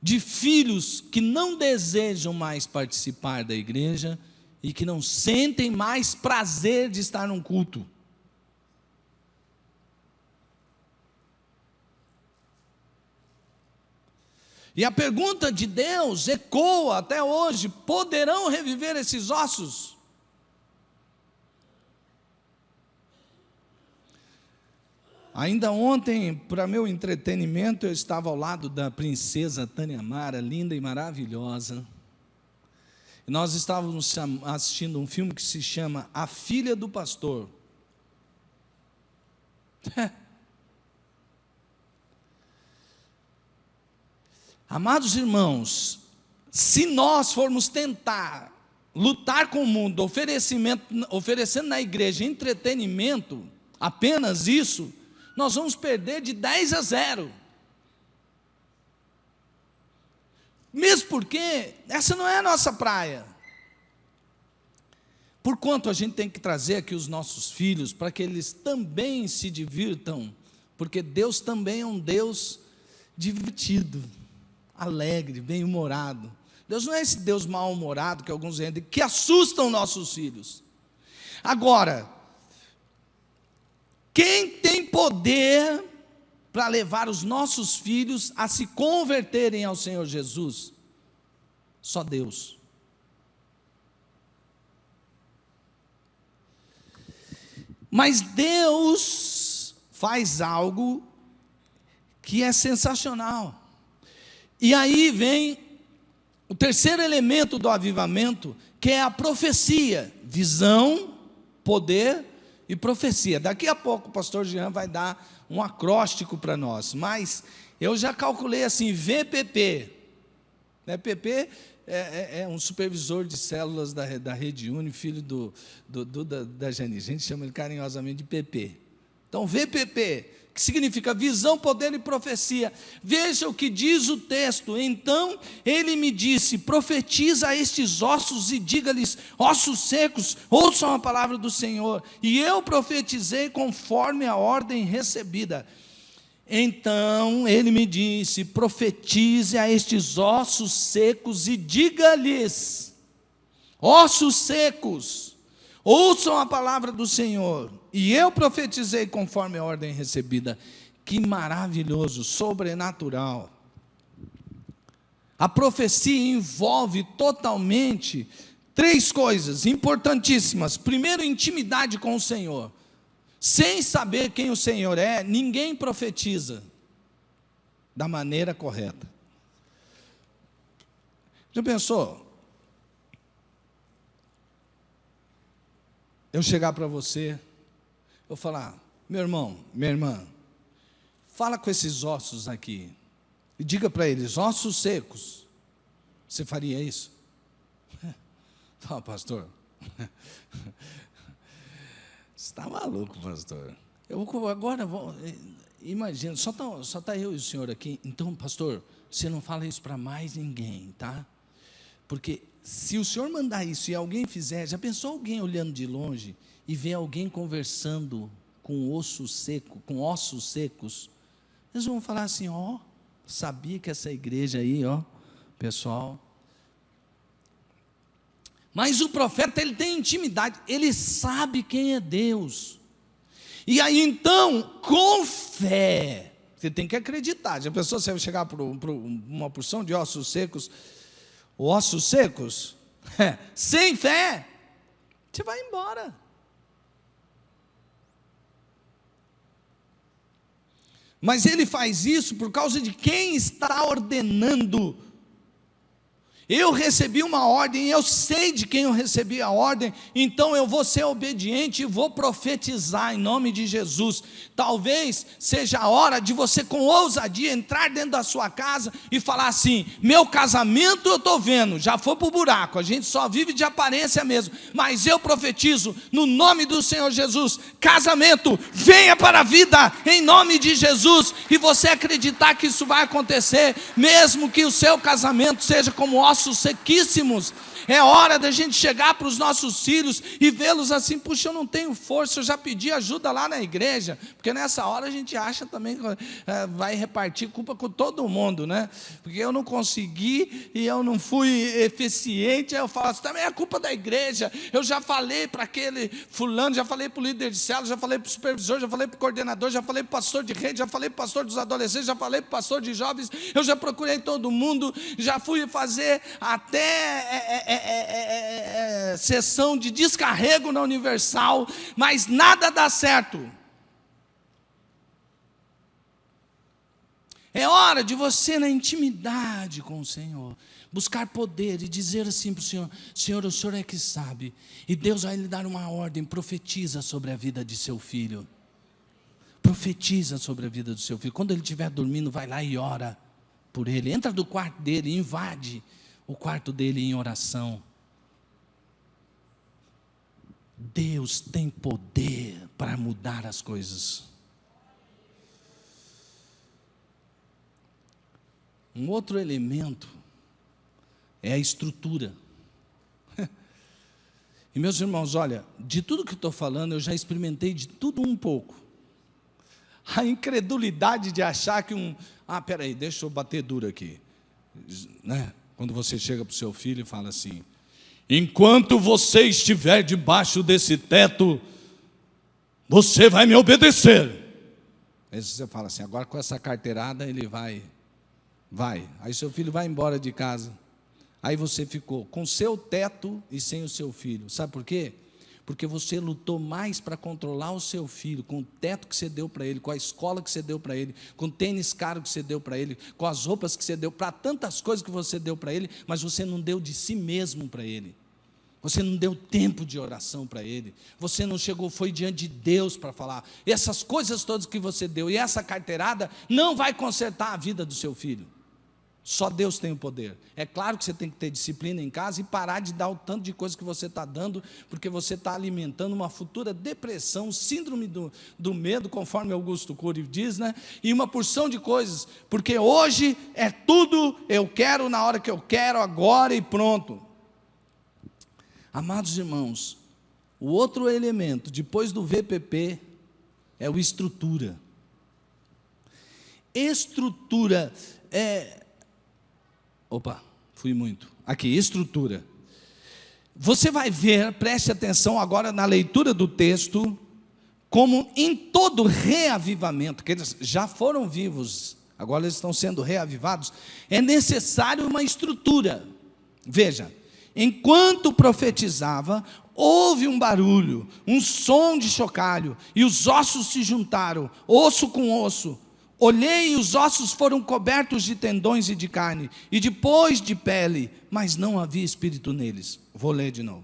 de filhos que não desejam mais participar da igreja e que não sentem mais prazer de estar num culto. E a pergunta de Deus ecoa até hoje: poderão reviver esses ossos? Ainda ontem, para meu entretenimento, eu estava ao lado da princesa Tânia Mara, linda e maravilhosa. E nós estávamos assistindo um filme que se chama A Filha do Pastor. Amados irmãos, se nós formos tentar lutar com o mundo, oferecendo na igreja entretenimento, apenas isso, nós vamos perder de 10-0. Mesmo porque essa não é a nossa praia. Porquanto a gente tem que trazer aqui os nossos filhos para que eles também se divirtam, porque Deus também é um Deus divertido, alegre, bem-humorado. Deus não é esse Deus mal-humorado que alguns entendem, que assustam nossos filhos. Agora, quem tem poder para levar os nossos filhos a se converterem ao Senhor Jesus? Só Deus. Mas Deus faz algo que é sensacional. E aí vem o terceiro elemento do avivamento, que é a profecia, visão, poder e profecia. Daqui a pouco o pastor Jean vai dar um acróstico para nós, mas eu já calculei assim, VPP, né? PP é um supervisor de células da Rede Uni, filho da Janice, a gente chama ele carinhosamente de PP. Então VPP, que significa visão, poder e profecia. Veja o que diz o texto: então ele me disse, profetiza a estes ossos e diga-lhes, ossos secos, ouçam a palavra do Senhor. E eu profetizei conforme a ordem recebida. Então ele me disse, profetize a estes ossos secos e diga-lhes, ossos secos, ouçam a palavra do Senhor. E eu profetizei conforme a ordem recebida. Que maravilhoso, sobrenatural. A profecia envolve totalmente 3 coisas importantíssimas. Primeiro, intimidade com o Senhor. Sem saber quem o Senhor é, ninguém profetiza da maneira correta. Já pensou? Eu chegar para você, eu falar, meu irmão, minha irmã, fala com esses ossos aqui, e diga para eles, ossos secos. Você faria isso? Não, pastor, você está maluco, pastor. Agora, imagina, só tá eu e o senhor aqui. Então, pastor, você não fala isso para mais ninguém, tá? Porque se o senhor mandar isso e alguém fizer, já pensou alguém olhando de longe e ver alguém conversando com osso seco, com ossos secos? Eles vão falar assim, ó, sabia que essa igreja aí, ó, pessoal. Mas o profeta, ele tem intimidade, ele sabe quem é Deus. E aí então, com fé, você tem que acreditar. Já pensou, você vai chegar para uma porção de ossos secos, sem fé, você vai embora. Mas ele faz isso por causa de quem está ordenando. Eu recebi uma ordem, eu sei de quem eu recebi a ordem, então eu vou ser obediente e vou profetizar em nome de Jesus. Talvez seja a hora de você, com ousadia, entrar dentro da sua casa e falar assim, meu casamento eu estou vendo, já foi para o buraco, a gente só vive de aparência mesmo, mas eu profetizo no nome do Senhor Jesus, casamento, venha para a vida em nome de Jesus, e você acreditar que isso vai acontecer, mesmo que o seu casamento seja como ossos sequíssimos. É hora da gente chegar para os nossos filhos e vê-los assim: puxa, eu não tenho força, eu já pedi ajuda lá na igreja. Porque nessa hora a gente acha também que vai repartir culpa com todo mundo, né? Porque eu não consegui e eu não fui eficiente. Aí eu falo assim: também é culpa da igreja. Eu já falei para aquele fulano, já falei para o líder de célula, já falei para o supervisor, já falei para o coordenador, já falei para o pastor de rede, já falei para o pastor dos adolescentes, já falei para o pastor de jovens. Eu já procurei todo mundo, já fui fazer até sessão de descarrego na Universal, mas nada dá certo. É hora de você, na intimidade com o Senhor, buscar poder e dizer assim para o Senhor: Senhor, o Senhor é que sabe, e Deus vai lhe dar uma ordem. Profetiza sobre a vida de seu filho, profetiza sobre a vida do seu filho. Quando ele estiver dormindo, vai lá e ora por ele. Entra no quarto dele, invade o quarto dele em oração. Deus tem poder para mudar as coisas. Um outro elemento é a estrutura. E meus irmãos, olha, de tudo que estou falando, eu já experimentei de tudo um pouco. A incredulidade de achar que peraí, deixa eu bater duro aqui, né? Quando você chega para o seu filho e fala assim: enquanto você estiver debaixo desse teto, você vai me obedecer. Aí você fala assim: agora com essa carteirada ele vai. Aí seu filho vai embora de casa. Aí você ficou com seu teto e sem o seu filho. Sabe por quê? Porque você lutou mais para controlar o seu filho, com o teto que você deu para ele, com a escola que você deu para ele, com o tênis caro que você deu para ele, com as roupas que você deu, para tantas coisas que você deu para ele, mas você não deu de si mesmo para ele. Você não deu tempo de oração para ele. Você não chegou, foi diante de Deus para falar. E essas coisas todas que você deu e essa carteirada não vai consertar a vida do seu filho. Só Deus tem o poder. É claro que você tem que ter disciplina em casa e parar de dar o tanto de coisa que você está dando, porque você está alimentando uma futura depressão, síndrome do medo, conforme Augusto Cury diz, né? E uma porção de coisas, porque hoje é tudo eu quero, na hora que eu quero, agora e pronto. Amados irmãos, o outro elemento, depois do VPP, é o estrutura. Estrutura estrutura. Você vai ver, preste atenção agora na leitura do texto, como em todo reavivamento, que eles já foram vivos, agora eles estão sendo reavivados, é necessário uma estrutura. Veja, enquanto profetizava, houve um barulho, um som de chocalho, e os ossos se juntaram, osso com osso. Olhei e os ossos foram cobertos de tendões e de carne, e depois de pele, mas não havia espírito neles. Vou ler de novo.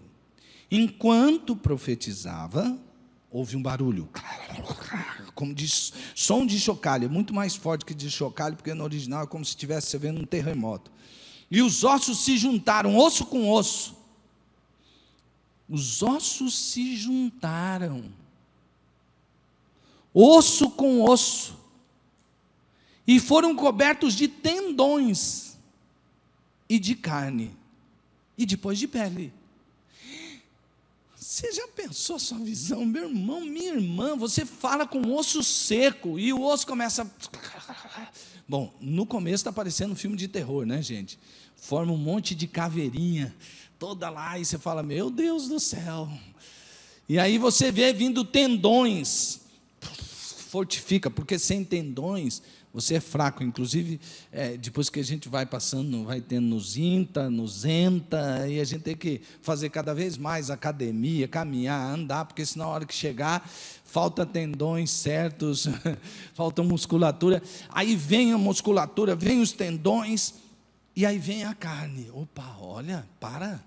Enquanto profetizava, houve um barulho, como de som de chocalho, muito mais forte que de chocalho, porque no original é como se estivesse vendo um terremoto. E os ossos se juntaram, osso com osso. Os ossos se juntaram, osso com osso. E foram cobertos de tendões e de carne, e depois de pele. Você já pensou a sua visão? Meu irmão, minha irmã, você fala com osso seco, e o osso começa... Bom, no começo está parecendo um filme de terror, né, gente? Forma um monte de caveirinha, toda lá, e você fala: meu Deus do céu. E aí você vê vindo tendões, fortifica, porque sem tendões... Você é fraco, inclusive, depois que a gente vai passando, vai tendo nos INTA, nos ENTA, e a gente tem que fazer cada vez mais academia, caminhar, andar, porque senão a hora que chegar, falta tendões certos, falta musculatura, aí vem a musculatura, vem os tendões, e aí vem a carne. Opa, olha, para.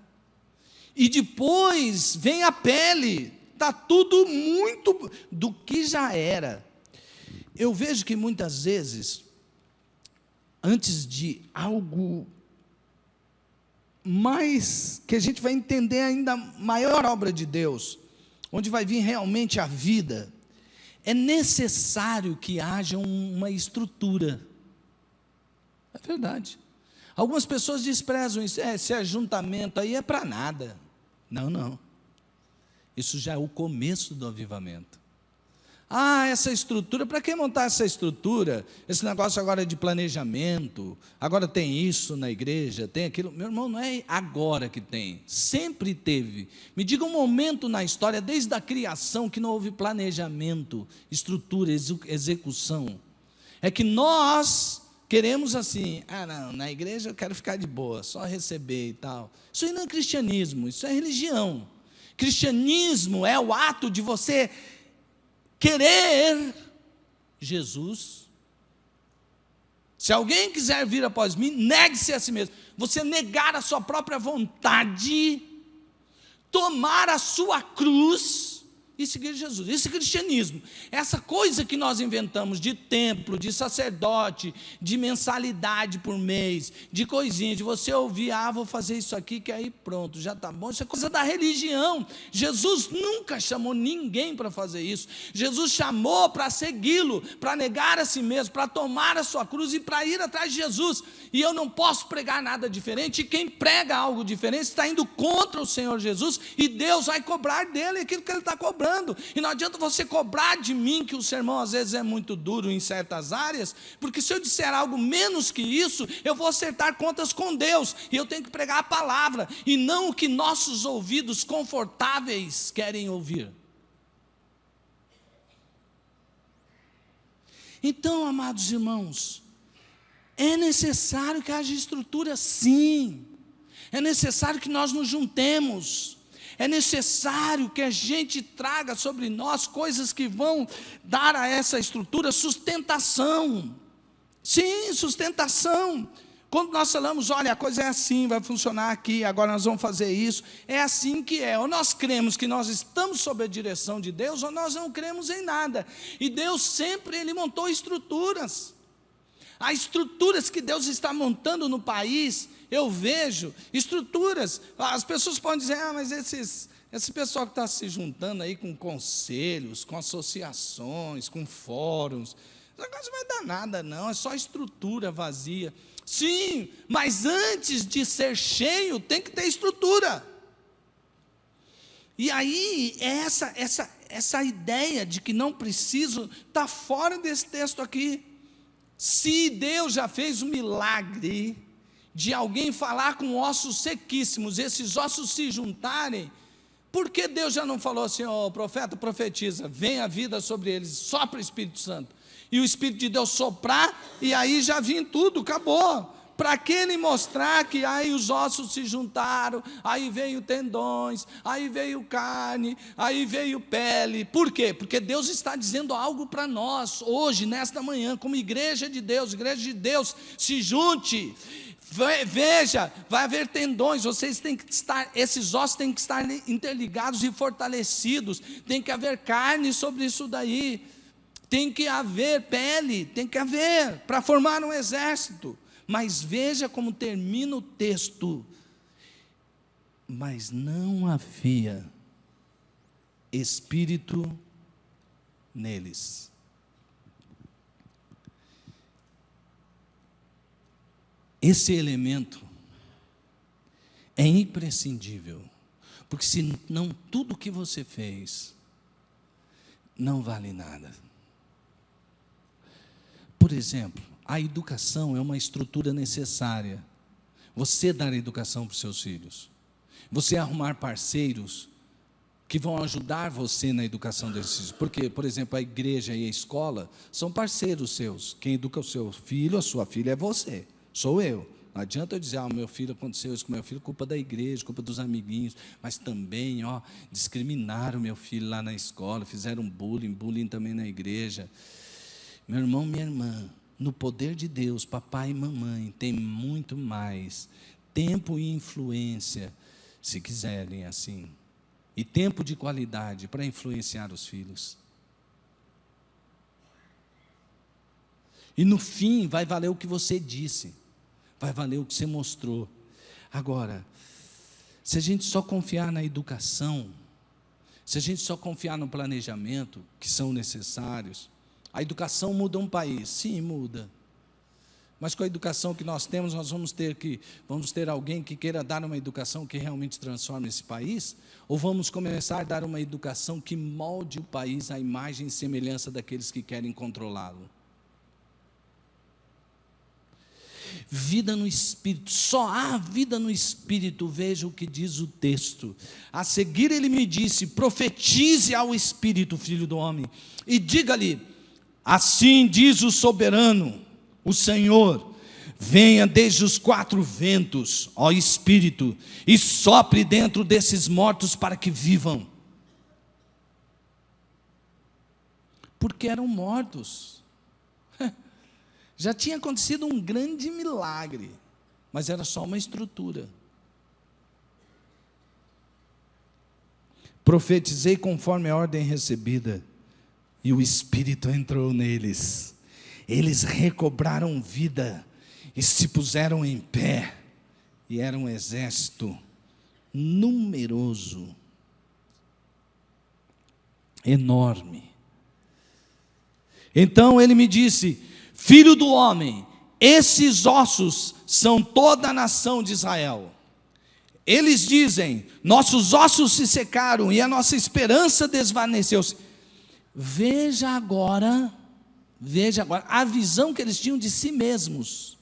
E depois vem a pele, está tudo muito do que já era. Eu vejo que muitas vezes, antes de algo mais, que a gente vai entender ainda maior obra de Deus, onde vai vir realmente a vida, é necessário que haja uma estrutura. É verdade. Algumas pessoas desprezam isso. Esse ajuntamento aí é para nada. Não, não. Isso já é o começo do avivamento. Essa estrutura, para que montar essa estrutura? Esse negócio agora é de planejamento, agora tem isso na igreja, tem aquilo. Meu irmão, não é agora que tem, sempre teve. Me diga um momento na história, desde a criação, que não houve planejamento, estrutura, execução. É que nós queremos assim, não, na igreja eu quero ficar de boa, só receber e tal. Isso aí não é cristianismo, isso é religião. Cristianismo é o ato de você querer Jesus. Se alguém quiser vir após mim, negue-se a si mesmo. Você negar a sua própria vontade, tomar a sua cruz e seguir Jesus. Esse cristianismo, essa coisa que nós inventamos de templo, de sacerdote, de mensalidade por mês, de coisinha, de você ouvir, vou fazer isso aqui, que aí pronto, já está bom. Isso é coisa da religião. Jesus nunca chamou ninguém para fazer isso. Jesus chamou para segui-lo, para negar a si mesmo, para tomar a sua cruz e para ir atrás de Jesus. E eu não posso pregar nada diferente, e quem prega algo diferente está indo contra o Senhor Jesus, e Deus vai cobrar dele aquilo que ele está cobrando. E não adianta você cobrar de mim que o sermão às vezes é muito duro em certas áreas, porque se eu disser algo menos que isso, eu vou acertar contas com Deus, e eu tenho que pregar a palavra, e não o que nossos ouvidos confortáveis querem ouvir. Então, amados irmãos, é necessário que haja estrutura, sim. É necessário que nós nos juntemos. É necessário que a gente traga sobre nós coisas que vão dar a essa estrutura sustentação. Sim, sustentação. Quando nós falamos, olha, a coisa é assim, vai funcionar aqui, agora nós vamos fazer isso, é assim que é. Ou nós cremos que nós estamos sob a direção de Deus, ou nós não cremos em nada. E Deus sempre, Ele montou estruturas. Há estruturas que Deus está montando no país. Eu vejo estruturas. As pessoas podem dizer, mas esse pessoal que está se juntando aí com conselhos, com associações, com fóruns, esse negócio não vai dar nada não, é só estrutura vazia. Sim, mas antes de ser cheio, tem que ter estrutura. E aí, essa ideia de que não preciso, está fora desse texto aqui. Se Deus já fez um milagre de alguém falar com ossos sequíssimos, esses ossos se juntarem, por que Deus já não falou assim, profeta, profetiza, vem a vida sobre eles, sopra o Espírito Santo, e o Espírito de Deus soprar, e aí já vinha tudo, acabou. Para que Ele mostrar que aí os ossos se juntaram, aí veio tendões, aí veio carne, aí veio pele. Por quê? Porque Deus está dizendo algo para nós, hoje, nesta manhã, como igreja de Deus, se junte. Veja, vai haver tendões, esses ossos têm que estar interligados e fortalecidos, tem que haver carne sobre isso daí, tem que haver pele, tem que haver, para formar um exército. Mas veja como termina o texto, mas não havia espírito neles. Esse elemento é imprescindível, porque senão tudo que você fez não vale nada. Por exemplo, a educação é uma estrutura necessária. Você dar educação para os seus filhos, você arrumar parceiros que vão ajudar você na educação desses filhos, porque, por exemplo, a igreja e a escola são parceiros seus. Quem educa o seu filho, a sua filha é você, sou eu. Não adianta eu dizer, meu filho, aconteceu isso com meu filho, culpa da igreja, culpa dos amiguinhos, mas também, discriminaram meu filho lá na escola, fizeram bullying também na igreja. Meu irmão, minha irmã, no poder de Deus, papai e mamãe tem muito mais tempo e influência, se quiserem assim, e tempo de qualidade para influenciar os filhos. E no fim vai valer o que você disse, vai valer o que você mostrou. Agora, se a gente só confiar na educação, se a gente só confiar no planejamento, que são necessários, a educação muda um país, sim, muda. Mas com a educação que nós temos, nós vamos ter alguém que queira dar uma educação que realmente transforme esse país? Ou vamos começar a dar uma educação que molde o país à imagem e semelhança daqueles que querem controlá-lo? Vida no Espírito, só há vida no Espírito. Veja o que diz o texto. A seguir ele me disse: profetize ao Espírito, filho do homem, e diga-lhe: assim diz o soberano, o Senhor, venha desde os 4 ventos, ó Espírito, e sopre dentro desses mortos para que vivam. Porque eram mortos. Já tinha acontecido um grande milagre, mas era só uma estrutura. Profetizei conforme a ordem recebida, e o Espírito entrou neles. Eles recobraram vida e se puseram em pé, e era um exército numeroso, enorme. Então ele me disse: filho do homem, esses ossos são toda a nação de Israel. Eles dizem: nossos ossos se secaram e a nossa esperança desvaneceu-se. Veja agora a visão que eles tinham de si mesmos.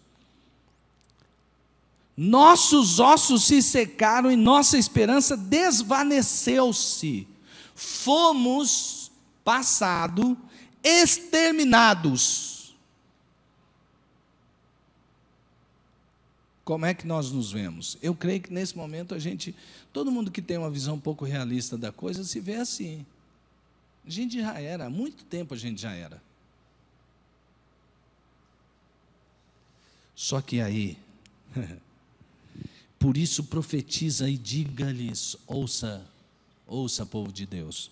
Nossos ossos se secaram e nossa esperança desvaneceu-se. Fomos, passado, exterminados. Como é que nós nos vemos? Eu creio que nesse momento todo mundo que tem uma visão um pouco realista da coisa, se vê assim. A gente já era, há muito tempo a gente já era. Só que aí, por isso profetiza e diga-lhes: ouça, povo de Deus.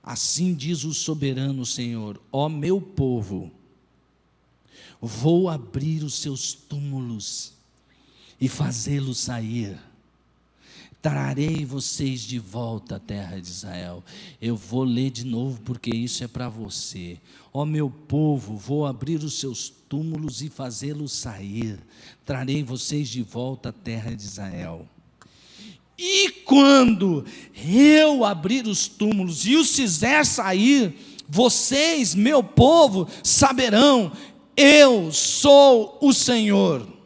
Assim diz o soberano Senhor: ó meu povo, vou abrir os seus túmulos e fazê-los sair. Trarei vocês de volta à terra de Israel. Eu vou ler de novo porque isso é para você. Ó meu povo, vou abrir os seus túmulos e fazê-los sair. Trarei vocês de volta à terra de Israel. E quando eu abrir os túmulos e os fizer sair, vocês, meu povo, saberão: eu sou o Senhor.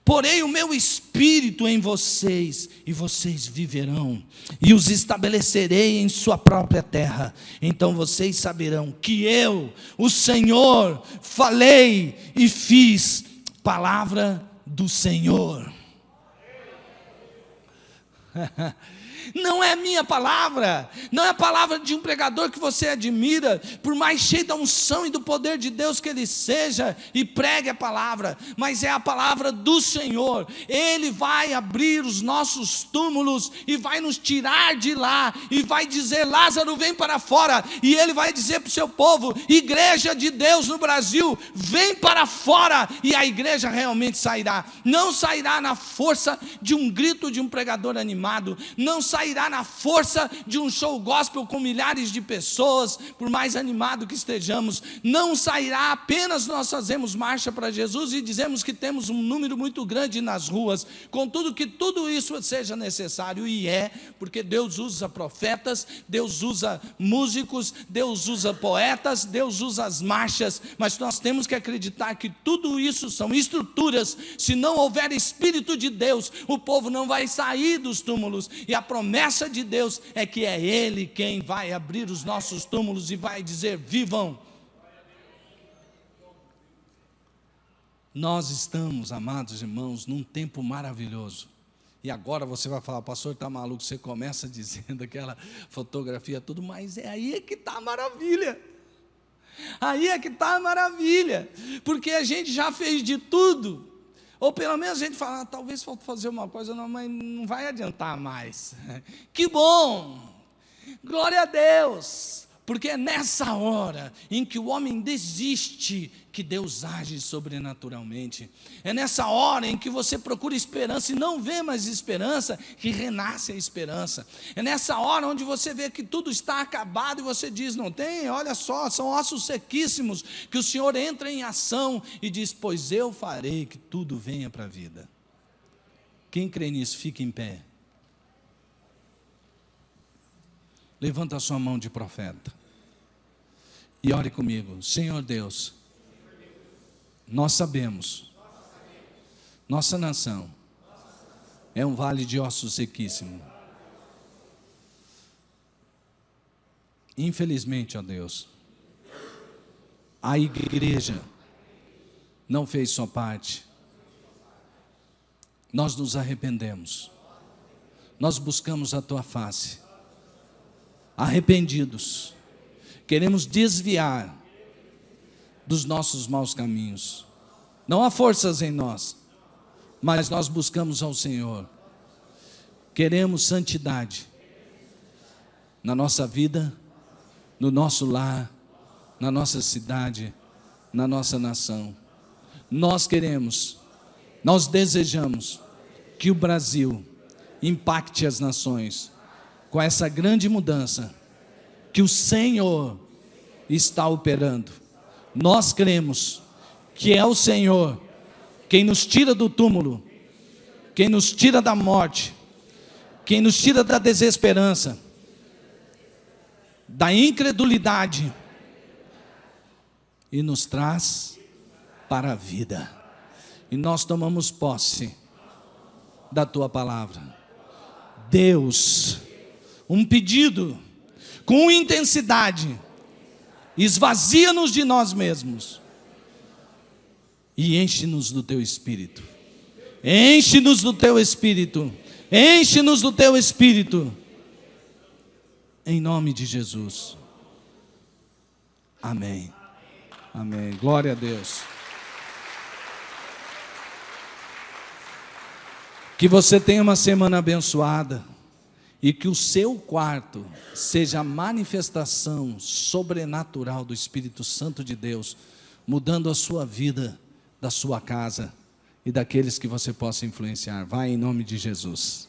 Porei o meu espírito em vocês, e vocês viverão, e os estabelecerei em sua própria terra. Então vocês saberão que eu, o Senhor, falei e fiz. Palavra do Senhor. Não é minha palavra, não é a palavra de um pregador que você admira, por mais cheio da unção e do poder de Deus que ele seja e pregue a palavra, mas é a palavra do Senhor. Ele vai abrir os nossos túmulos e vai nos tirar de lá e vai dizer: Lázaro, vem para fora. E ele vai dizer para o seu povo: igreja de Deus no Brasil, vem para fora. E a igreja realmente sairá. Não sairá na força de um grito de um pregador animado, não sairá na força de um show gospel com milhares de pessoas, por mais animado que estejamos. Não sairá apenas nós fazemos marcha para Jesus e dizemos que temos um número muito grande nas ruas, contudo que tudo isso seja necessário, e porque Deus usa profetas, Deus usa músicos, Deus usa poetas, Deus usa as marchas, mas nós temos que acreditar que tudo isso são estruturas. Se não houver Espírito de Deus, o povo não vai sair dos túmulos, e a promessa de Deus é que é Ele quem vai abrir os nossos túmulos e vai dizer: vivam. Nós estamos, amados irmãos, num tempo maravilhoso. E agora você vai falar: pastor, está maluco? Você começa dizendo aquela fotografia, tudo, mas é aí que está a maravilha. Aí é que está a maravilha, porque a gente já fez de tudo. Ou pelo menos a gente fala: talvez falta fazer uma coisa, não, mas não vai adiantar mais. Que bom! Glória a Deus! Porque é nessa hora em que o homem desiste que Deus age sobrenaturalmente. É nessa hora em que você procura esperança e não vê mais esperança, que renasce a esperança. É nessa hora onde você vê que tudo está acabado e você diz, não tem, olha só, são ossos sequíssimos, que o Senhor entra em ação e diz, pois eu farei que tudo venha para a vida. Quem crê nisso, fica em pé. Levanta a sua mão de profeta e ore comigo. Senhor Deus, nós sabemos, nossa nação é um vale de ossos sequíssimo. Infelizmente, ó Deus, a igreja não fez sua parte. Nós nos arrependemos, nós buscamos a tua face. Arrependidos, queremos desviar dos nossos maus caminhos. Não há forças em nós, mas nós buscamos ao Senhor. Queremos santidade na nossa vida, no nosso lar, na nossa cidade, na nossa nação. Nós queremos, nós desejamos que o Brasil impacte as nações com essa grande mudança que o Senhor está operando. Nós cremos que é o Senhor quem nos tira do túmulo, quem nos tira da morte, quem nos tira da desesperança, da incredulidade e nos traz para a vida. E nós tomamos posse da tua palavra. Deus, um pedido com intensidade, esvazia-nos de nós mesmos e enche-nos do teu Espírito. Enche-nos do teu Espírito. Enche-nos do teu Espírito. Em nome de Jesus. Amém. Amém. Glória a Deus. Que você tenha uma semana abençoada. E que o seu quarto seja a manifestação sobrenatural do Espírito Santo de Deus, mudando a sua vida, da sua casa e daqueles que você possa influenciar. Vai em nome de Jesus.